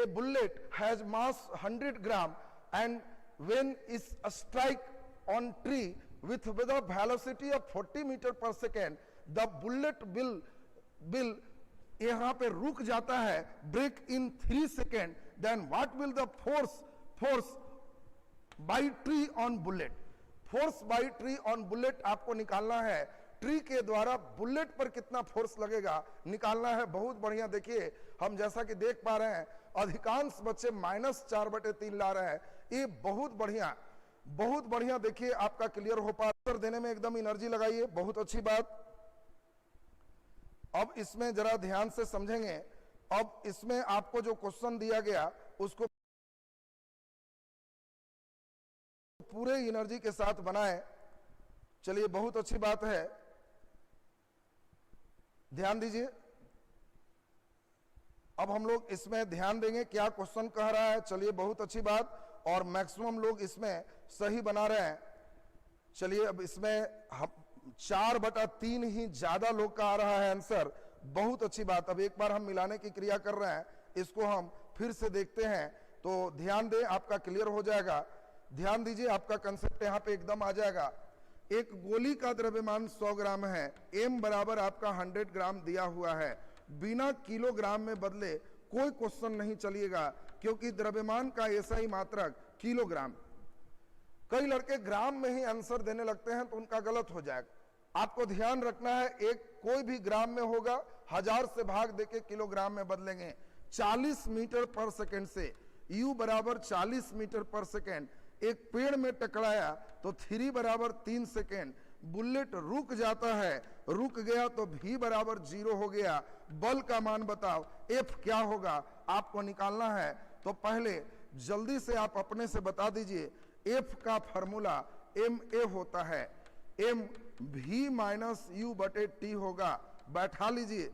bullet has mass 100 gram and when is strike on tree with a velocity of 40 meter per second, the bullet will यहां पे रुक जाता है, break in 3 seconds, then what will the force by tree on bullet? Force by tree on bullet आपको निकालना है। Tree के द्वारा बुलेट पर कितना फोर्स लगेगा निकालना है। बहुत बढ़िया। देखिए, हम जैसा कि देख पा रहे हैं, अधिकांश बच्चे -4/3 ला रहे हैं। ये बहुत बढ़िया। देखिए, आपका क्लियर हो पा, उत्तर देने में एकदम एनर्जी लगाइए। बहुत अच्छी बात। अब इसमें जरा ध्यान से समझेंगे। अब इसमें आपको जो क्वेश्चन दिया गया उसको पूरे एनर्जी के साथ बनाएं। चलिए, बहुत अच्छी बात है, ध्यान दीजिए। अब हम लोग इसमें ध्यान देंगे क्या क्वेश्चन कह रहा है। चलिए, बहुत अच्छी बात, और मैक्सिमम लोग इसमें सही बना रहे हैं। चलिए, अब इसमें 4/3 ही ज्यादा लोग का आ रहा है आंसर। बहुत अच्छी बात। अब एक बार हम मिलाने की क्रिया कर रहे हैं, इसको हम फिर से देखते हैं, तो ध्यान दें, आपका क्लियर हो जाएगा। ध्यान दीजिए, आपका कंसेप्ट यहाँ पे एकदम आ जाएगा। एक गोली का द्रव्यमान 100 ग्राम है, m बराबर आपका 100 ग्राम दिया हुआ है। बिना किलोग्राम में बदले कोई क्वेश्चन नहीं चलिएगा, क्योंकि द्रव्यमान का ऐसा ही मात्रक किलोग्राम। कई लड़के ग्राम में ही आंसर देने लगते हैं, तो उनका गलत हो जाएगा। आपको ध्यान रखना है, कोई भी ग्राम में होगा, 1000 से भाग देके किलोग्राम में बदलेंगे। 40 मीटर पर सेकंड से u बराबर 40 मीटर पर सेकंड एक पेड़ में टकराया, तो 3 बराबर 3 सेकंड। बुलेट रुक जाता है, रुक गया तो v बराबर 0 हो गया। बल का मान बताओ, f क्या होगा आपको निकालना है। तो पहले जल्दी से आप अपने से बता दीजिए। f का फॉर्मूला ma होता है, m v माइनस u/t होगा। बैठा लीजिए।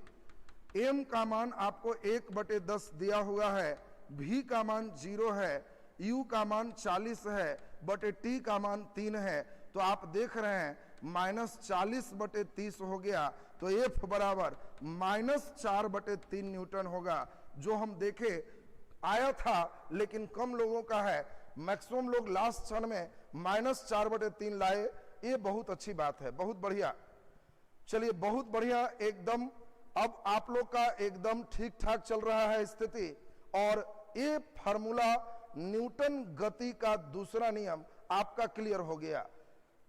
m का मान आपको 1/10 दिया हुआ है, v का मान 0 है, u का मान 40 है, बटे t का मान 3 है। तो आप देख रहे हैं -40/30 हो गया, तो f बराबर -4/3 न्यूटन होगा। जो हम देखे आया था, लेकिन कम लोगों का है। मैक्सिमम लोग लास्ट क्षण में -4/3 लाए। ये बहुत अच्छी बात है, बहुत बढ़िया। चलिए, बहुत बढ़िया एकदम। अब आप लोग का एकदम ठीक ठाक चल रहा है स्थिति, और ये फार्मूला न्यूटन गति का दूसरा नियम आपका क्लियर हो गया।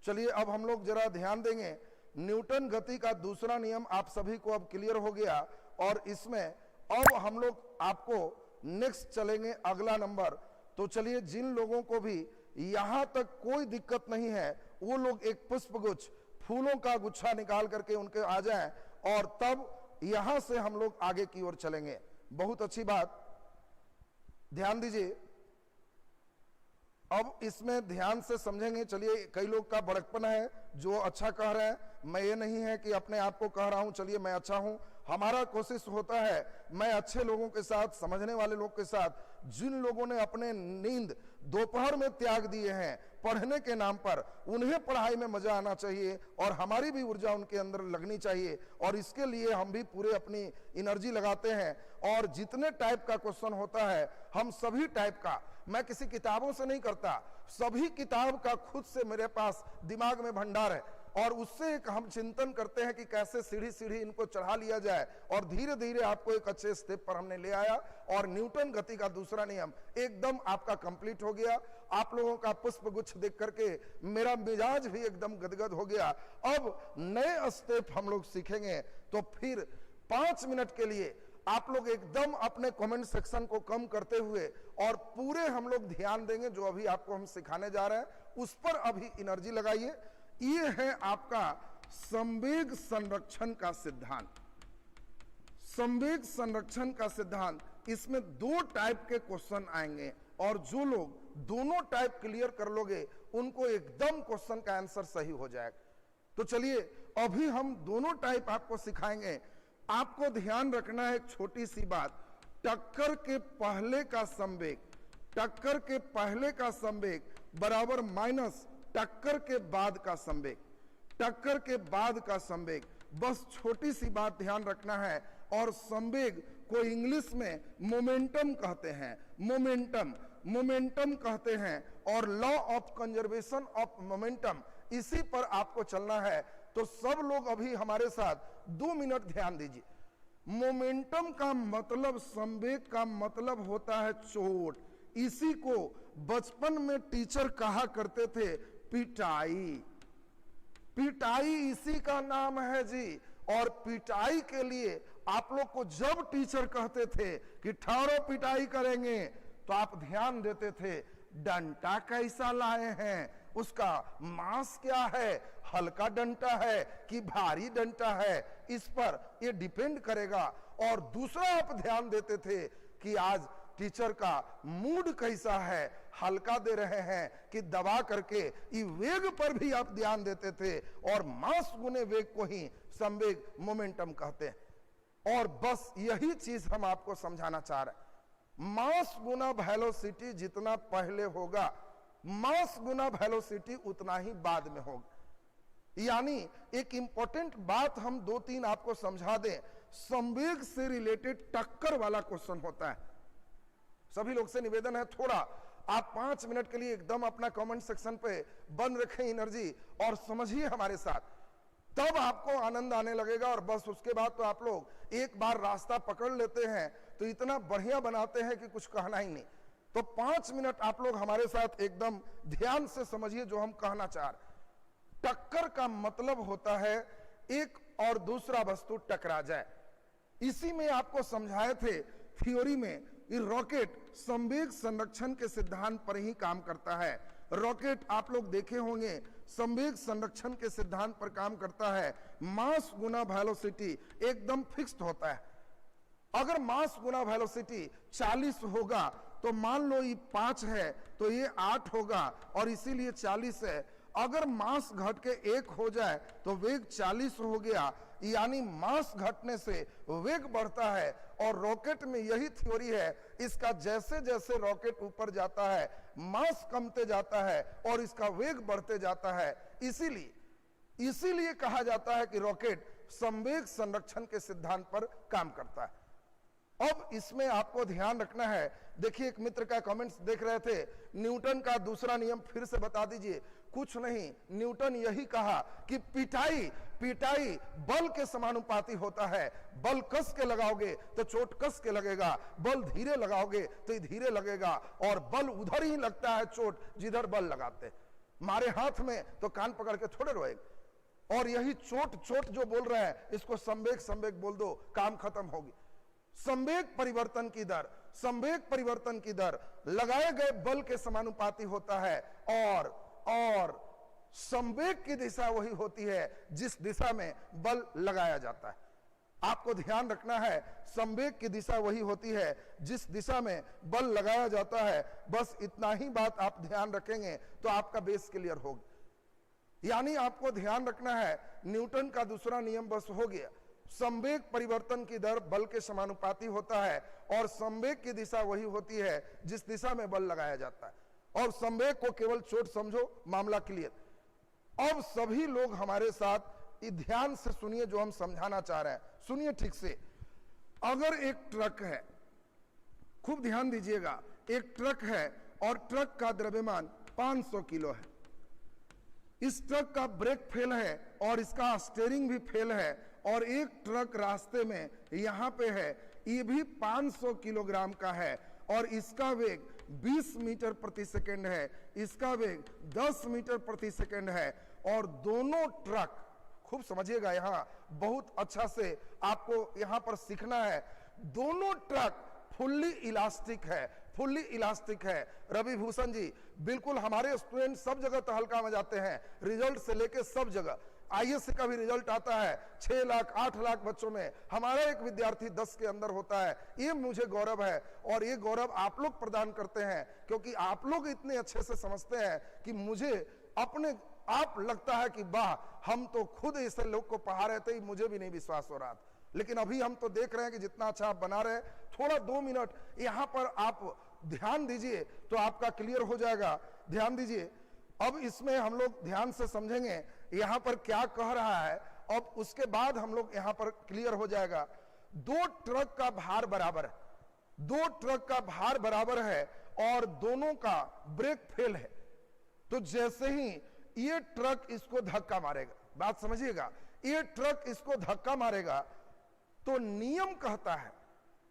चलिए, अब हम लोग जरा ध्यान देंगे। न्यूटन गति का दूसरा नियम आप सभी को अब क्लियर हो गया, और इसमें अब हम लोग आपको नेक्स्ट चलेंगे अगला नंबर। तो चलिए, जिन लोगों को भी यहां तक कोई दिक्कत नहीं है, वो लोग एक पुष्पगुच्छ, फूलों का गुच्छा निकाल करके उनके आ जाएं, और तब यहां से हम लोग आगे की ओर चलेंगे। बहुत अच्छी बात, ध्यान दीजिए। अब इसमें ध्यान से समझेंगे। चलिए, कई लोग का बड़कपन है जो अच्छा कह रहे हैं। मैं ये नहीं है कि अपने आप को कह रहा हूं चलिए मैं अच्छा हूं। हमारा कोशिश होता है मैं अच्छे लोगों के साथ, समझने वाले लोग के साथ जिन लोगों ने अपने नींद दोपहर में त्याग दिए हैं पढ़ने के नाम पर, उन्हें पढ़ाई में मजा आना चाहिए और हमारी भी ऊर्जा उनके अंदर लगनी चाहिए। और इसके लिए हम भी पूरे अपनी एनर्जी लगाते हैं। और जितने टाइप का क्वेश्चन होता है, हम सभी टाइप का, मैं किसी किताबों से नहीं करता, सभी किताब का खुद से मेरे पास दिमाग में भंडार है। और उससे एक हम चिंतन करते हैं कि कैसे सीढ़ी सीढ़ी इनको चढ़ा लिया जाए। और धीरे धीरे आपको एक अच्छे स्टेप पर हमने ले आया। और न्यूटन गति का दूसरा नियम एकदम आपका कंप्लीट हो गया। आप लोगों का पुष्प गुच्छ देख करके मेरा मिजाज भी एकदम गदगद हो गया। अब नए स्टेप हम लोग सीखेंगे। तो फिर 5 मिनट के लिए आप लोग एकदम अपने कमेंट सेक्शन को कम करते हुए और पूरे हम लोग ध्यान देंगे जो अभी आपको हम सिखाने जा रहे हैं, उस पर अभी एनर्जी लगाइए। ये है आपका संवेग संरक्षण का सिद्धांत। संवेग संरक्षण का सिद्धांत, इसमें 2 टाइप के क्वेश्चन आएंगे और जो लोग दोनों टाइप क्लियर कर लोगे उनको एकदम क्वेश्चन का आंसर सही हो जाएगा। तो चलिए अभी हम दोनों टाइप आपको सिखाएंगे। आपको ध्यान रखना है एक छोटी सी बात, टक्कर के पहले का संवेग, टक्कर के पहले का संवेग बराबर माइनस टक्कर के बाद का संवेग, टक्कर के बाद का संवेग। बस छोटी सी बात ध्यान रखना है। और संवेग को इंग्लिश में मोमेंटम कहते हैं, मोमेंटम, मोमेंटम कहते हैं। और law of conservation of momentum, इसी पर आपको चलना है। तो सब लोग अभी हमारे साथ 2 मिनट ध्यान दीजिए। मोमेंटम का मतलब, संवेग का मतलब होता है चोट। इसी को बचपन में टीचर कहा करते थे पिटाई। पिटाई इसी का नाम है जी। और पिटाई के लिए आप लोग को जब टीचर कहते थे कि ठहरो पिटाई करेंगे, तो आप ध्यान देते थे डंडा कैसा लाए हैं, उसका मांस क्या है, हल्का डंडा है कि भारी डंडा है, इस पर ये डिपेंड करेगा। और दूसरा आप ध्यान देते थे कि आज टीचर का मूड कैसा है, हल्का दे रहे हैं कि दबा करके, ये वेग पर भी आप ध्यान देते थे। और मास गुने वेग को ही संवेग, मोमेंटम कहते हैं। और बस यही चीज हम आपको समझाना चाह रहे हैं। मास गुना वेलोसिटी जितना पहले होगा, मास गुना वेलोसिटी उतना ही बाद में होगा। यानी एक इंपॉर्टेंट बात हम 2-3 आपको समझा दें। संवेग से रिलेटेड टक्कर वाला क्वेश्चन होता है। सभी लोग से निवेदन है, थोड़ा आप 5 मिनट के लिए एकदम अपना कमेंट सेक्शन पे बंद रखें एनर्जी और समझिए हमारे साथ, तब आपको आनंद आने लगेगा। और बस उसके बाद तो आप लोग एक बार रास्ता पकड़ लेते हैं तो इतना बढ़िया बनाते हैं कि कुछ कहना ही नहीं। तो 5 मिनट आप लोग हमारे साथ एकदम ध्यान से समझिए जो हम कहना चाह रहे। टक्कर का मतलब होता है एक और दूसरा वस्तु टकरा जाए। इसी में आपको समझाए थे थ्योरी में, ये रॉकेट संवेग संरक्षण के सिद्धांत पर ही काम करता है। रॉकेट आप लोग देखे होंगे संवेग संरक्षण के सिद्धांत पर काम करता है। मास गुना वेलोसिटी एकदम फिक्स्ड होता है। अगर मास गुना वेलोसिटी 40 होगा तो मान लो ये 5 है तो ये 8 होगा और इसीलिए 40 है। अगर मास घट के 1 हो जाए तो वेग 40 हो गया। यानी मास घटने से वेग बढ़ता है। और रॉकेट में यही थ्योरी है, इसका जैसे जैसे रॉकेट ऊपर जाता है मास कमते जाता है और इसका वेग बढ़ते जाता है। इसीलिए कहा जाता है कि रॉकेट संवेग संरक्षण के सिद्धांत पर काम करता है। अब इसमें आपको ध्यान रखना है। देखिए एक मित्र का कमेंट्स देख रहे थे, न्यूटन का दूसरा नियम फिर से बता दीजिए। कुछ नहीं, न्यूटन यही कहा कि पिटाई बल के समानुपाती होता है। बल कस के लगाओगे तो चोट कस के लगेगा, बल धीरे लगाओगे तो धीरे लगेगा। और बल उधर ही लगता है चोट जिधर बल लगाते। मारे हाथ में तो कान पकड़ के थोड़े रोएगा। और यही चोट जो बोल रहे हैं इसको संवेग बोल दो, काम खत्म होगी। संवेग परिवर्तन की दर, संवेग परिवर्तन की दर लगाए गए बल के समानुपाती होता है। और संवेग की दिशा वही होती है जिस दिशा में बल लगाया जाता है। आपको ध्यान रखना है, संवेग की दिशा वही होती है जिस दिशा में बल लगाया जाता है। बस इतना ही बात आप ध्यान रखेंगे तो आपका बेस क्लियर होगा। यानी आपको ध्यान रखना है, न्यूटन का दूसरा नियम बस हो गया, संवेग परिवर्तन की दर बल के समानुपाती होता है और संवेग की दिशा वही होती है जिस दिशा में बल लगाया जाता है, और संवेग को केवल चोट समझो, मामला क्लियर। अब सभी लोग हमारे साथ ध्यान से सुनिए जो हम समझाना चाह रहे हैं, सुनिए ठीक से। अगर एक ट्रक है, खूब ध्यान दीजिएगा, एक ट्रक है और ट्रक का द्रव्यमान 500 किलो है। इस ट्रक का ब्रेक फेल है और इसका स्टीयरिंग भी फेल है, और एक ट्रक रास्ते में यहां पे है, ये भी 500 किलोग्राम का है और इसका वेग 20 मीटर प्रति सेकंड है, इसका वेग 10 मीटर प्रति सेकंड है। और दोनों ट्रक, खूब समझिएगा, यहां बहुत अच्छा से आपको यहां पर सीखना है, दोनों ट्रक फुल्ली इलास्टिक है, फुल्ली इलास्टिक है। रवि भूषण जी, बिल्कुल हमारे स्टूडेंट सब जगह तहलका में जाते हैं, रिजल्ट से लेके सब जगह। आईएससी का भी रिजल्ट आता है, 6 लाख 8 लाख बच्चों में हमारा एक विद्यार्थी 10 के अंदर होता है। ये मुझे गौरव है, और ये गौरव आप लोग प्रदान करते हैं, क्योंकि आप लोग इतने अच्छे से समझते हैं कि मुझे अपने आप लगता है कि वाह, हम तो खुद ऐसे लोग को पढ़ा रहे थे, मुझे भी नहीं विश्वास हो रहा था। लेकिन अभी हम तो देख रहे हैं कि जितना अच्छा आप बना रहे हैं, थोड़ा 2 मिनट यहां पर आप ध्यान दीजिए तो आपका क्लियर हो जाएगा। ध्यान दीजिए, अब इसमें हम लोग ध्यान से समझेंगे यहां पर क्या कह रहा है, अब उसके बाद हम लोग यहां पर क्लियर हो जाएगा। 2 ट्रक का भार बराबर है, 2 ट्रक का भार बराबर है और दोनों का ब्रेक फेल है। तो जैसे ही ये ट्रक इसको धक्का मारेगा, बात समझिएगा, ये ट्रक इसको धक्का मारेगा तो नियम कहता है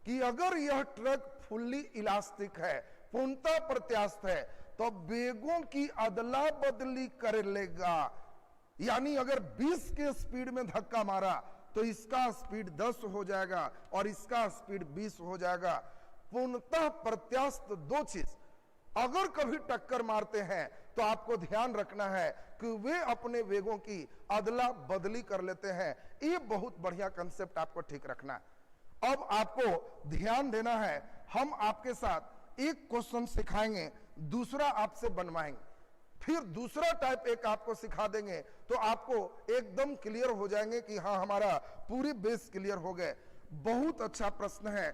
कि अगर यह ट्रक फुल्ली इलास्टिक है, पूर्णतः प्रत्यास्थ है, तो वेगों की अदला बदली कर लेगा। यानी अगर 20 के स्पीड में धक्का मारा तो इसका स्पीड 10 हो जाएगा और इसका स्पीड 20 हो जाएगा। पूर्णतः प्रत्यास्थ दो चीज अगर कभी टक्कर मारते हैं तो आपको ध्यान रखना है कि वे अपने वेगों की अदला बदली कर लेते हैं। ये बहुत बढ़िया कंसेप्ट आपको ठीक रखना है। अब आपको ध्यान देना है, हम आपके साथ एक क्वेश्चन सिखाएंगे, दूसरा आपसे बनवाएंगे, फिर दूसरा टाइप एक आपको सिखा देंगे, तो आपको एकदम क्लियर हो जाएंगे कि हाँ, हमारा पूरी बेस क्लियर हो गए। बहुत अच्छा प्रश्न है,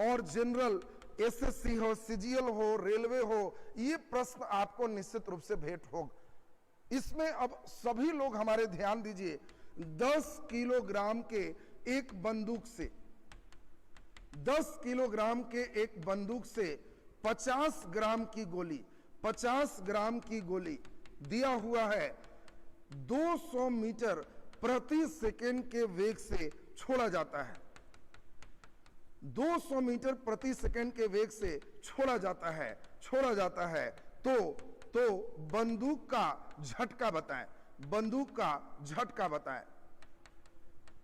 और जनरल एसएससी हो, सीजीएल हो, रेलवे हो, ये प्रश्न आपको निश्चित रूप से भेंट होगा। इसमें अब सभी लोग हमारे ध्यान दीजिए, 10 किलोग्राम के एक बंदूक से 10 किलोग्राम के एक बंदूक से 50 ग्राम की गोली, 50 ग्राम की गोली दिया हुआ है, 200 मीटर प्रति सेकंड के वेग से छोड़ा जाता है। 200 मीटर प्रति सेकंड के वेग से छोड़ा जाता है, तो बंदूक का झटका बताएं, बंदूक का झटका बताएं।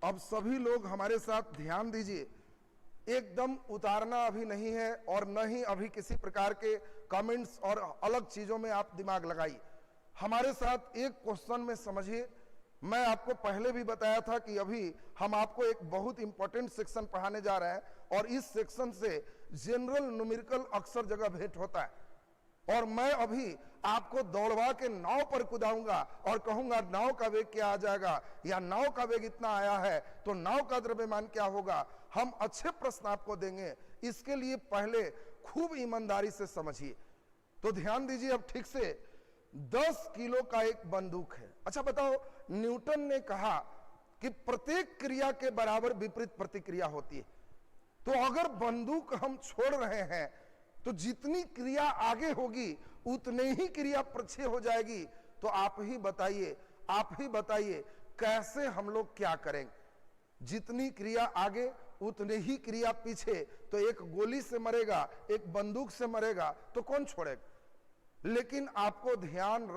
अब सभी लोग हमारे साथ ध्यान दीजिए, एकदम उतारना अभी नहीं है और न ही अभी किसी प्रकार के कमेंट्स और अलग चीजों में आप दिमाग लगाइए। हमारे साथ एक क्वेश्चन में समझिए। मैं आपको पहले भी बताया था कि अभी हम आपको एक बहुत इंपॉर्टेंट सेक्शन पढ़ाने जा रहे हैं, और इस सेक्शन से जनरल न्यूमेरिकल अक्सर जगह भेंट होता है, और मैं अभी आपको दौड़वा के नाव पर कुदाऊंगा और कहूंगा नाव का वेग क्या आ जाएगा, या नाव का वेग इतना आया है तो नाव का द्रव्यमान क्या होगा। हम अच्छे प्रश्न आपको देंगे, इसके लिए पहले खूब ईमानदारी से समझिए। तो ध्यान दीजिए अब ठीक से, 10 किलो का एक बंदूक है। अच्छा बताओ, न्यूटन ने कहा कि प्रत्येक क्रिया के बराबर विपरीत प्रतिक्रिया होती है, तो अगर बंदूक हम छोड़ रहे हैं तो जितनी क्रिया आगे होगी उतने ही क्रिया पीछे हो जाएगी। तो आप ही बताइए कैसे हम लोग क्या करेंगे। जितनी क्रिया आगे उतने ही क्रिया पीछे, तो एक गोली से मरेगा, एक बंदूक से मरेगा, तो कौन छोड़ेगा। लेकिन आपको ध्यान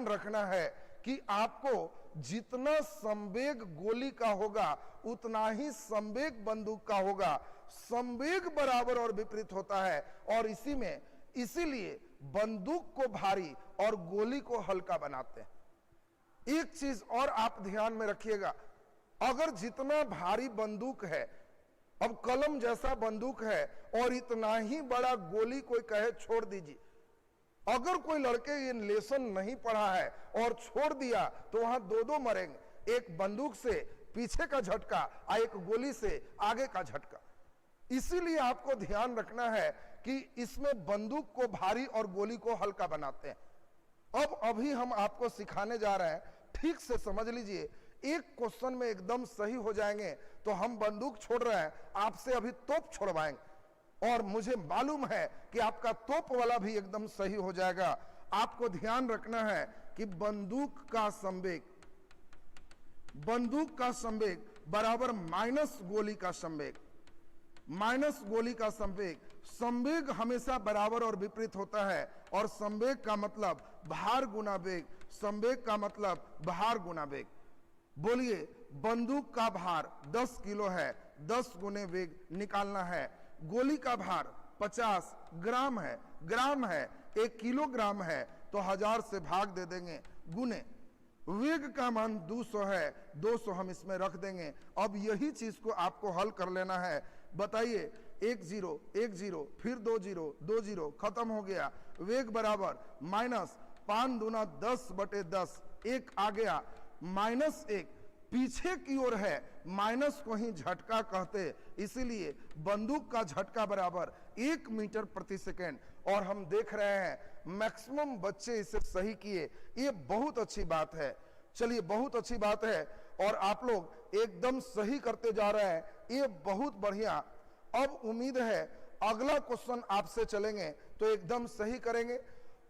रखना है कि आपको जितना संवेग गोली का होगा उतना ही संवेग बंदूक का होगा। संवेग बराबर और विपरीत होता है, और इसीलिए बंदूक को भारी और गोली को हल्का बनाते हैं। एक चीज और आप ध्यान में रखिएगा, अगर जितना भारी बंदूक है, अब कलम जैसा बंदूक है और इतना ही बड़ा गोली कोई कहे छोड़ दीजिए, अगर कोई लड़के ये लेसन नहीं पढ़ा है और छोड़ दिया तो वहां 2 मरेंगे। एक बंदूक से पीछे का झटका और एक गोली से आगे का झटका। इसीलिए आपको ध्यान रखना है कि इसमें बंदूक को भारी और गोली को हल्का बनाते हैं। अब अभी हम आपको सिखाने जा रहे हैं, ठीक से समझ लीजिए। एक क्वेश्चन में एकदम सही हो जाएंगे तो हम बंदूक छोड़ रहे हैं, आपसे अभी तोप छोड़वाएंगे और मुझे मालूम है कि आपका तोप वाला भी एकदम सही हो जाएगा। आपको ध्यान रखना है कि बंदूक का संवेग बराबर माइनस गोली का संवेग, माइनस गोली का संवेग। संवेग हमेशा बराबर और विपरीत होता है और संवेग का मतलब भार गुना वेग, संवेग का मतलब भार गुना वेग। बोलिए, बंदूक का भार 10 किलो है, 10 गुने वेग निकालना है। गोली का भार 50 ग्राम है, 1 किलोग्राम है तो 1000 से भाग दे देंगे गुने। वेग का मान 200 है, 200 हम इसमें रख देंगे। अब यही चीज को आपको हल कर लेना है। बताइए, 1 0 1 0 फिर 2 0 2 0 खत्म हो गया। वेग बराबर माइनस 5 दूना 10/10, 1 आ गया, -1 पीछे की ओर है, माइनस को ही झटका कहते, इसीलिए बंदूक का झटका बराबर 1 मीटर प्रति सेकेंड। और हम देख रहे हैं मैक्सिमम बच्चे इसे सही किए, ये बहुत अच्छी बात है। चलिए, बहुत अच्छी बात है और आप लोग एकदम सही करते जा रहे हैं, ये बहुत बढ़िया। अब उम्मीद है अगला क्वेश्चन आपसे चलेंगे तो एकदम सही करेंगे।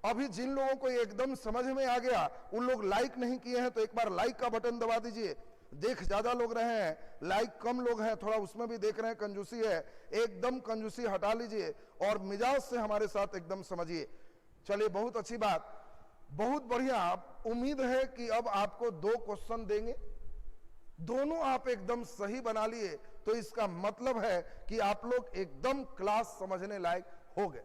अभी जिन लोगों को एकदम समझ में आ गया, उन लोग लाइक नहीं किए हैं तो एक बार लाइक का बटन दबा दीजिए। देख ज्यादा लोग रहे हैं, लाइक कम लोग हैं, थोड़ा उसमें भी देख रहे हैं कंजूसी है, एकदम कंजूसी हटा लीजिए और मिजाज से हमारे साथ एकदम समझिए। चलिए, बहुत अच्छी बात, बहुत बढ़िया। उम्मीद है कि अब आपको 2 क्वेश्चन देंगे, दोनों आप एकदम सही बना लिए तो इसका मतलब है कि आप लोग एकदम क्लास समझने लायक हो गए।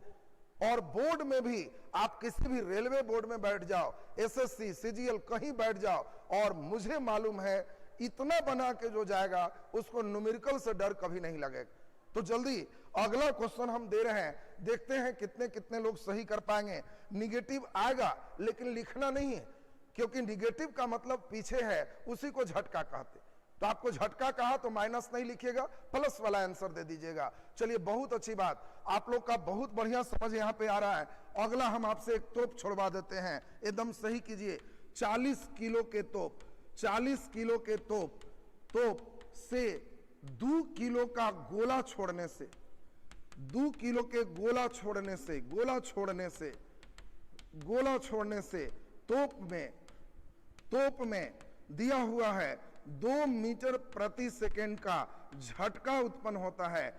और बोर्ड में भी आप किसी भी रेलवे बोर्ड में बैठ जाओ, एसएससी सीजीएल कहीं बैठ जाओ, और मुझे मालूम है इतना बना के जो जाएगा उसको न्यूमेरिकल से डर कभी नहीं लगेगा। तो जल्दी अगला क्वेश्चन हम दे रहे हैं, देखते हैं कितने कितने लोग सही कर पाएंगे। निगेटिव आएगा लेकिन लिखना नहीं है, क्योंकि निगेटिव का मतलब पीछे है, उसी को झटका कहते। तो आपको झटका कहा तो माइनस नहीं लिखिएगा, प्लस वाला आंसर दे दीजिएगा। चलिए, बहुत अच्छी बात, आप लोग का बहुत बढ़िया समझ यहाँ पे आ रहा है। अगला हम आपसे एक तोप छोड़वा देते हैं, एकदम सही कीजिए। 40 किलो के तोप, 40 किलो के तोप से 2 किलो का गोला छोड़ने से, 2 किलो के गोला छोड़ने से तोप में दिया हुआ है 2 मीटर प्रति सेकेंड का झटका उत्पन्न होता है।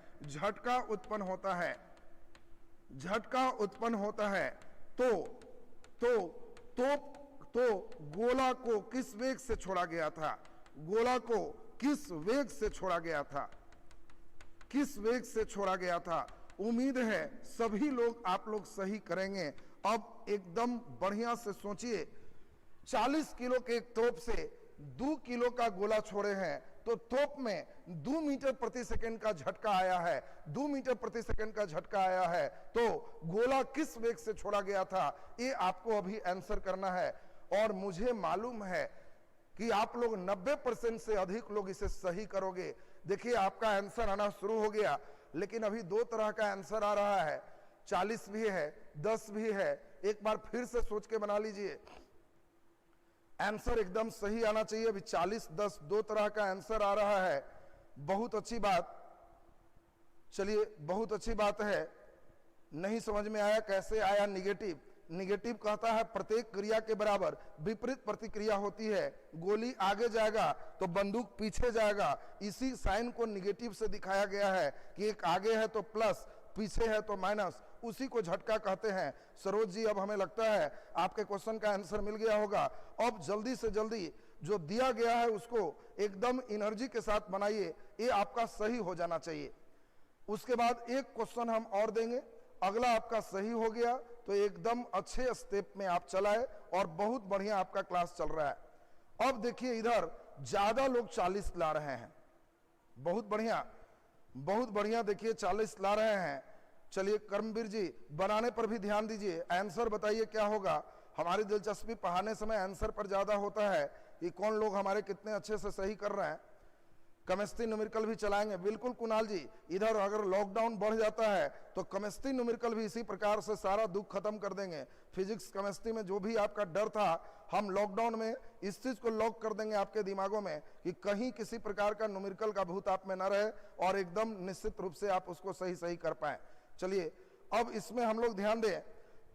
तो गोला को किस वेग से छोड़ा गया था? किस वेग से छोड़ा गया था? उम्मीद है सभी लोग आप लोग सही करेंगे। अब एकदम बढ़िया से सोचिए, 40 किलो के एक तोप से 2 किलो का गोला छोड़े हैं तो तोप में 2 मीटर प्रति सेकंड का झटका आया है, 2 मीटर प्रति सेकंड का झटका आया है। तो गोला किस वेग से छोड़ा गया था, ये आपको अभी आंसर करना है। और मुझे मालूम है कि आप लोग 90% से अधिक लोग इसे सही करोगे। देखिए, आपका आंसर आना शुरू हो गया, लेकिन अभी 2 तरह का आंसर आ रहा है, 40 भी है, 10 भी है। एक बार फिर से सोच के बना लीजिए, आंसर एकदम सही आना चाहिए। अभी 40 10 2 तरह का आंसर आ रहा है। बहुत अच्छी बात, चलिए, बहुत अच्छी बात है। नहीं समझ में आया कैसे आया निगेटिव कहता है प्रत्येक क्रिया के बराबर विपरीत प्रतिक्रिया होती है। गोली आगे जाएगा तो बंदूक पीछे जाएगा। इसी साइन को निगेटिव से दिखाया गया है कि एक आगे है तो प्लस, पीछे है तो माइनस, उसी को झटका कहते हैं। सरोज जी, अब हमें लगता है आपके क्वेश्चन का आंसर मिल गया होगा। अब जल्दी से जल्दी जो दिया गया है उसको एकदम एनर्जी के साथ बनाइए, ये आपका सही हो जाना चाहिए। उसके बाद एक क्वेश्चन हम और देंगे, अगला आपका सही हो गया तो एकदम अच्छे स्टेप में आप चलाए और बहुत बढ़िया आपका क्लास चल रहा है। अब देखिए, इधर ज्यादा लोग 40 ला रहे हैं, बहुत बढ़िया। देखिए 40 ला रहे हैं। चलिए कर्मवीर जी, बनाने पर भी ध्यान दीजिए, आंसर बताइए क्या होगा। हमारी दिलचस्पी पढ़ाने समय आंसर पर ज्यादा होता है कि कौन लोग हमारे कितने अच्छे से सही कर रहे हैं। केमिस्ट्री न्यूमेरिकल भी चलाएंगे। बिल्कुल कुणाल जी, इधर अगर लॉकडाउन बढ़ जाता है तो केमिस्ट्री न्यूमेरिकल भी इसी प्रकार से सारा दुख खत्म कर देंगे। फिजिक्स केमिस्ट्री में जो भी आपका डर था, हम लॉकडाउन में इस चीज को लॉक कर देंगे आपके दिमागों में कि कहीं किसी प्रकार का न्यूमेरिकल का भूत आप में न रहे और एकदम निश्चित रूप से आप उसको सही सही कर पाए। चलिए अब इसमें हम लोग ध्यान दें,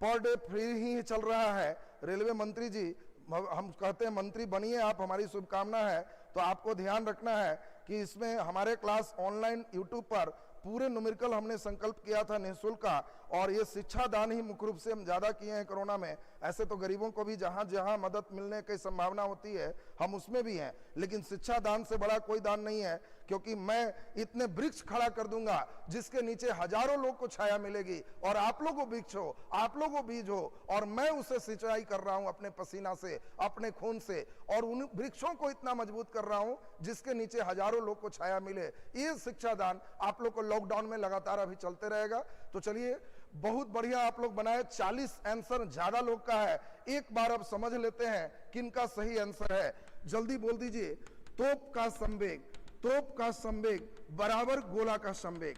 पर डे फ्री ही चल रहा है। रेलवे मंत्री जी, हम कहते हैं मंत्री बनिए आप, हमारी शुभकामना है। तो आपको ध्यान रखना है कि इसमें हमारे क्लास ऑनलाइन यूट्यूब पर पूरे न्यूमेरिकल हमने संकल्प किया था निःशुल्क का, और ये शिक्षा दान ही मुख्य रूप से हम ज्यादा किए हैं कोरोना में। ऐसे तो गरीबों को भी जहां जहां मदद मिलने की संभावना होती है हम उसमें भी हैं, लेकिन शिक्षा दान से बड़ा कोई दान नहीं है, क्योंकि मैं इतने वृक्ष खड़ा कर दूंगा जिसके नीचे हजारों लोग को छाया मिलेगी, और आप लोगों को वृक्ष हो, आप लोगों को बीज हो, और मैं उसे सिंचाई कर रहा हूं अपने पसीना से, अपने खून से, और उन वृक्षों को इतना मजबूत कर रहा हूं जिसके नीचे हजारों लोग को छाया मिले। ये शिक्षा दान आप लोग को लॉकडाउन में लगातार अभी चलते रहेगा। तो चलिए, बहुत बढ़िया आप लोग बनाए। 40 आंसर ज्यादा लोग का है। एक बार अब समझ लेते हैं किनका सही आंसर है, जल्दी बोल दीजिए। तोप का संवेग, तोप का संवेग बराबर गोला का संवेग,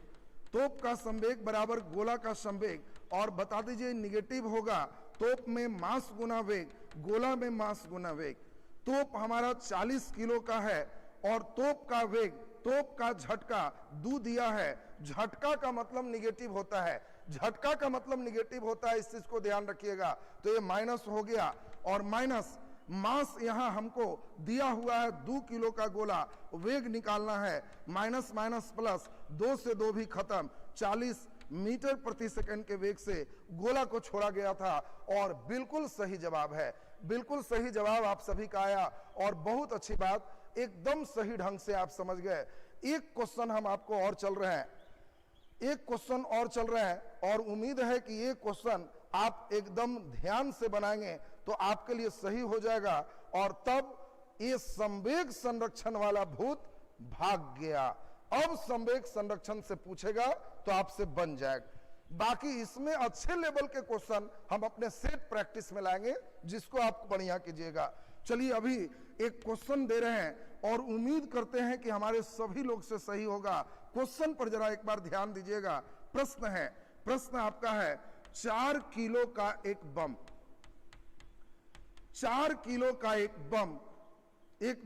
तोप का संवेग बराबर गोला का संवेग। और बता दीजिए निगेटिव होगा, तोप में मास गुना वेग, गोला में मास गुना वेग। तोप हमारा 40 किलो का है और तोप का वेग, तोप का झटका दू दिया है। झटका का मतलब निगेटिव होता है, झटका का मतलब निगेटिव होता है, इस चीज को ध्यान रखिएगा। तो ये माइनस हो गया, और माइनस मास यहां हमको दिया हुआ है 2 किलो का गोला, वेग निकालना है। माइनस माइनस प्लस, 2 से 2 भी खत्म। 40 मीटर प्रति सेकंड के वेग से गोला को छोड़ा गया था, और बिल्कुल सही जवाब है। बिल्कुल सही जवाब आप सभी का आया, और बहुत अच्छी बात, एकदम सही ढंग से आप समझ गए। एक क्वेश्चन हम आपको और चल रहे हैं, एक क्वेश्चन और चल रहा है, और उम्मीद है कि ये क्वेश्चन आप एकदम ध्यान से बनाएंगे तो आपके लिए सही हो जाएगा, और तब ये संवेग संरक्षण वाला भूत भाग गया। अब संवेग संरक्षण से पूछेगा तो आपसे बन जाएगा। बाकी इसमें अच्छे लेवल के क्वेश्चन हम अपने सेट प्रैक्टिस में लाएंगे, जिसको आप बढ़िया कीजिएगा। चलिए अभी एक क्वेश्चन दे रहे हैं, और उम्मीद करते हैं कि हमारे सभी लोग से सही होगा। क्वेश्चन पर जरा एक बार ध्यान दीजिएगा। प्रश्न है, प्रश्न आपका है, 4 किलो का एक बम, 4 किलो का एक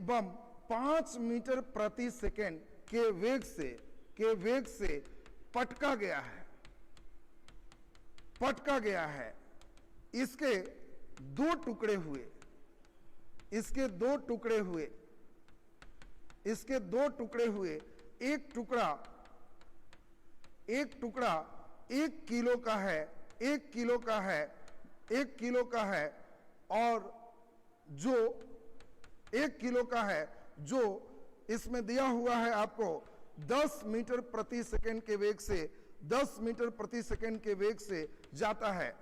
बम 5 मीटर प्रति सेकेंड के वेग से पटका गया है, पटका गया है। इसके 2 टुकड़े हुए, इसके 2 टुकड़े हुए, इसके 2 टुकड़े हुए। एक टुकड़ा 1 किलो का है, 1 किलो का है, 1 किलो का है, और जो 1 किलो का है, जो इसमें दिया हुआ है आपको 10 मीटर प्रति सेकंड के वेग से, 10 मीटर प्रति सेकंड के वेग से जाता है,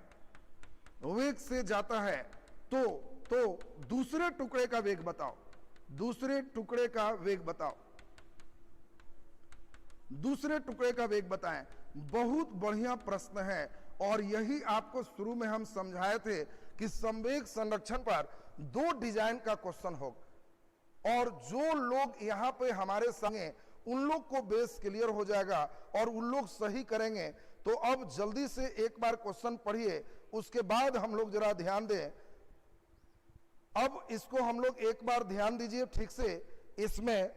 वेग से जाता है। तो दूसरे टुकड़े का वेग बताओ, दूसरे टुकड़े का वेग बताओ, दूसरे टुकड़े का वेग बताएं। बहुत बढ़िया प्रश्न है, और यही आपको शुरू में हम समझाए थे कि संवेग संरक्षण पर 2 डिजाइन का क्वेश्चन होगा, और जो लोग यहां पे हमारे संगे उन लोग को बेस क्लियर हो जाएगा और उन लोग सही करेंगे। तो अब जल्दी से एक बार क्वेश्चन पढ़िए, उसके बाद हम लोग जरा ध्यान दें। अब इसको हम लोग एक बार ध्यान दीजिए ठीक से, इसमें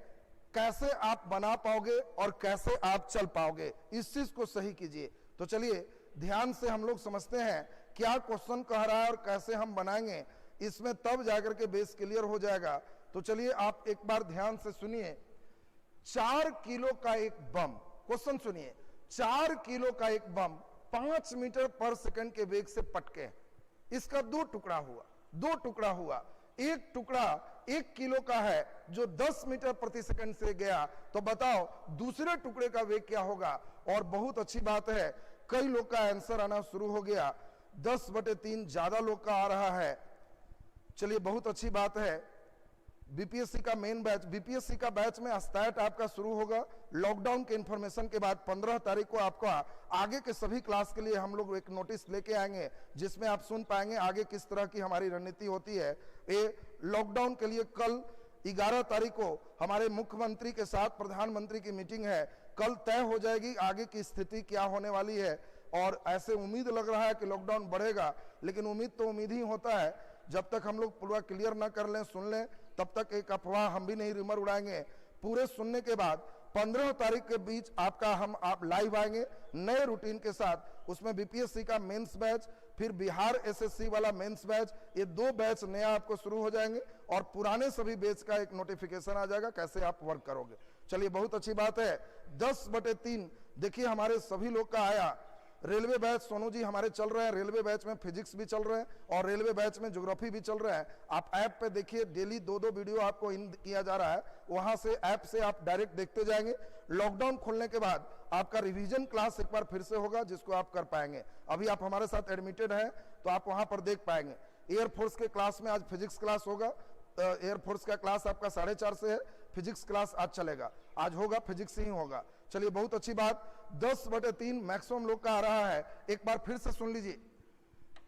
कैसे आप बना पाओगे और कैसे आप चल पाओगे, इस चीज को सही कीजिए। तो चलिए ध्यान से हम लोग समझते हैं क्या क्वेश्चन कह रहा है और कैसे हम बनाएंगे, इसमें तब जाकर के बेस क्लियर हो जाएगा। तो चलिए आप एक बार ध्यान से सुनिए। 4 किलो का एक बम, क्वेश्चन सुनिए, 4 किलो का एक बम 5 मीटर पर सेकंड के वेग से पटके, इसका 2 टुकड़ा हुआ, 2 टुकड़ा हुआ। एक टुकड़ा 1 किलो का है जो 10 मीटर प्रति सेकंड से गया, तो बताओ दूसरे टुकड़े का वेग क्या होगा। और बहुत अच्छी बात है, कई लोग का आंसर आना शुरू हो गया, 10/3 ज्यादा लोग का आ रहा है। चलिए बहुत अच्छी बात है। बीपीएससी का मेन बैच, बीपीएससी का बैच में स्टार्ट आपका शुरू होगा लॉकडाउन के इंफॉर्मेशन के बाद। 15 तारीख को आपका आगे के सभी क्लास के लिए हम लोग एक नोटिस लेके आएंगे, जिसमें आप सुन पाएंगे आगे किस तरह की हमारी रणनीति होती है। ये लॉकडाउन के लिए कल 11 तारीख को हमारे मुख्यमंत्री के साथ प्रधानमंत्री की मीटिंग है। कल तय हो जाएगी आगे की स्थिति क्या होने वाली है। और ऐसे उम्मीद लग रहा है कि लॉकडाउन बढ़ेगा, लेकिन उम्मीद तो उम्मीद ही होता है, जब तक हम लोग पूरा क्लियर ना कर लें, सुन लें, तब तक एक अफवाह हम भी नहीं रिमर उड़ाएंगे। पूरे सुनने के बाद 15 तारीख के बीच आप लाइव आएंगे नए रूटीन के साथ। उसमें बीपीएससी का मेंस बैच, फिर बिहार एसएससी वाला मेंस बैच, ये 2 बैच नया आपको शुरू हो जाएंगे और पुराने सभी बैच का एक नोटिफिकेशन आ जाएगा कैसे आप वर्क करोगे। चलिए, बहुत अच्छी बात है। 10/3 देखिए हमारे सभी लोग का आया। रेलवे बैच सोनू जी हमारे चल रहे हैं, रेलवे बैच में फिजिक्स भी चल रहे हैं और रेलवे बैच में ज्योग्राफी भी चल रहा है। आप ऐप पे देखिए, डेली 2-2 वीडियो आपको इन किया जा रहा है, वहां से ऐप से आप डायरेक्ट देखते जाएंगे। लॉकडाउन खुलने के बाद आपका रिवीजन क्लास एक बार फिर से होगा, जिसको आप कर पाएंगे। अभी आप हमारे साथ एडमिटेड हैं तो आप वहां पर देख पाएंगे। एयरफोर्स के क्लास में आज फिजिक्स क्लास होगा। एयरफोर्स का क्लास आपका 4:30 से है, फिजिक्स क्लास आज चलेगा, आज होगा, फिजिक्स ही होगा। चलिए, बहुत अच्छी बात। 10/3 मैक्सिमम लोग का आ रहा है। एक बार फिर से सुन लीजिए,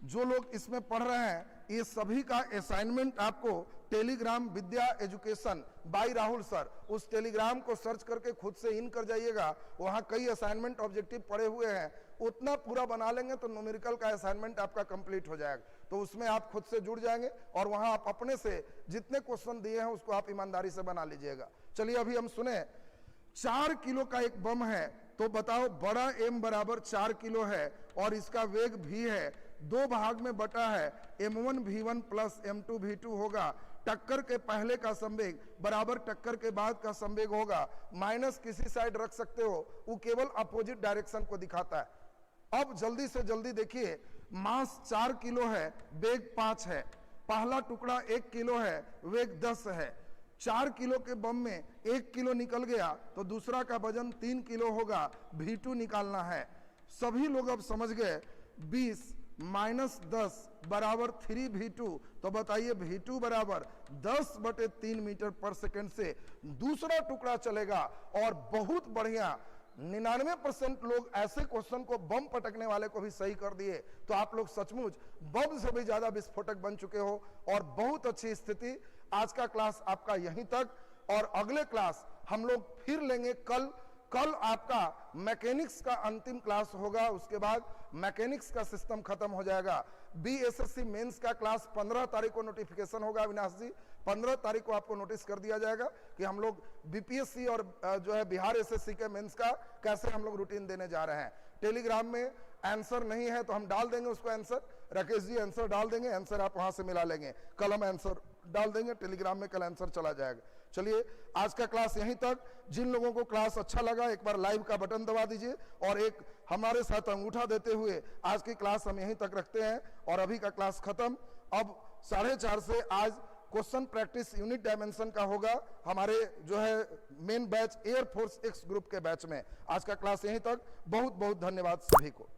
जो लोग इसमें पढ़ रहे हैं, ये सभी का असाइनमेंट आपको Telegram Vidya education by Rahul sir, उस टेलीग्राम को सर्च करके खुद से इन कर जाइएगा। वहां कई असाइनमेंट ऑब्जेक्टिव पड़े हुए हैं, उतना पूरा बना लेंगे तो न्यूमेरिकल का असाइनमेंट आपका कंप्लीट हो जाएगा। तो उसमें आप खुद से जुड़ जाएंगे और वहां आप अपने से जितने क्वेश्चन दिए हैं उसको आप ईमानदारी से बना लीजिएगा। चलिए, अभी हम सुने 4 किलो का एक बम है, तो बताओ बड़ा M बराबर 4 किलो है और इसका वेग v है, 2 भाग में बटा है, m1 v1 plus m2 v2 होगा। टक्कर के पहले का संवेग बराबर टक्कर के बाद का संवेग होगा। माइनस किसी साइड रख सकते हो, वो केवल अपोजिट डायरेक्शन को दिखाता है। अब जल्दी से जल्दी देखिए, मास 4 किलो है, वेग 5 है, पहला टुकड़ा 1 किलो है, वेग 10 है। 4 किलो के बम में 1 किलो निकल गया तो दूसरा का वजन 3 किलो होगा, v2 निकालना है। सभी लोग अब समझ गए, 20 - 10 बराबर 3v2। तो बताइए v2 बराबर 10/3 मीटर पर सेकंड से दूसरा टुकड़ा चलेगा। और बहुत बढ़िया, 99% लोग ऐसे क्वेश्चन को बम पटकने वाले को भी सही कर दिए। तो आप लोग सचमुच बम से भी ज्यादा विस्फोटक बन चुके हो और बहुत अच्छी स्थिति। आज का क्लास आपका यहीं तक, और अगले क्लास हम लोग फिर लेंगे कल आपका मैकेनिक्स का अंतिम क्लास होगा। उसके बाद मैकेनिक्स का सिस्टम खत्म हो जाएगा। बीएसएससी मेंस का क्लास 15 तारीख को नोटिफिकेशन होगा। अविनाश जी, 15 तारीख को आपको नोटिस कर दिया जाएगा कि हम लोग बीपीएससी और जो है बिहार एसएससी के मेंस का कैसे हम लोग रूटीन देने जा रहे हैं। टेलीग्राम में आंसर नहीं है तो हम डाल देंगे उसको आंसर, राकेश जी आंसर डाल देंगे, आंसर आप वहां से मिला लेंगे। कल हम आंसर डाल देंगे टेलीग्राम में, कल आंसर चला जाएगा। चलिए, आज का क्लास यहीं तक। जिन लोगों को क्लास अच्छा लगा एक बार लाइव का बटन दबा दीजिए और एक हमारे साथ अंगूठा देते हुए आज की क्लास हम यहीं तक रखते हैं। और अभी का क्लास खत्म। अब 4:30 से आज क्वेश्चन प्रैक्टिस यूनिट डायमेंशन का होगा हमारे जो है main batch air force x group के बैच में। आज का क्लास यहीं तक। बहुत बहुत धन्यवाद सभी को।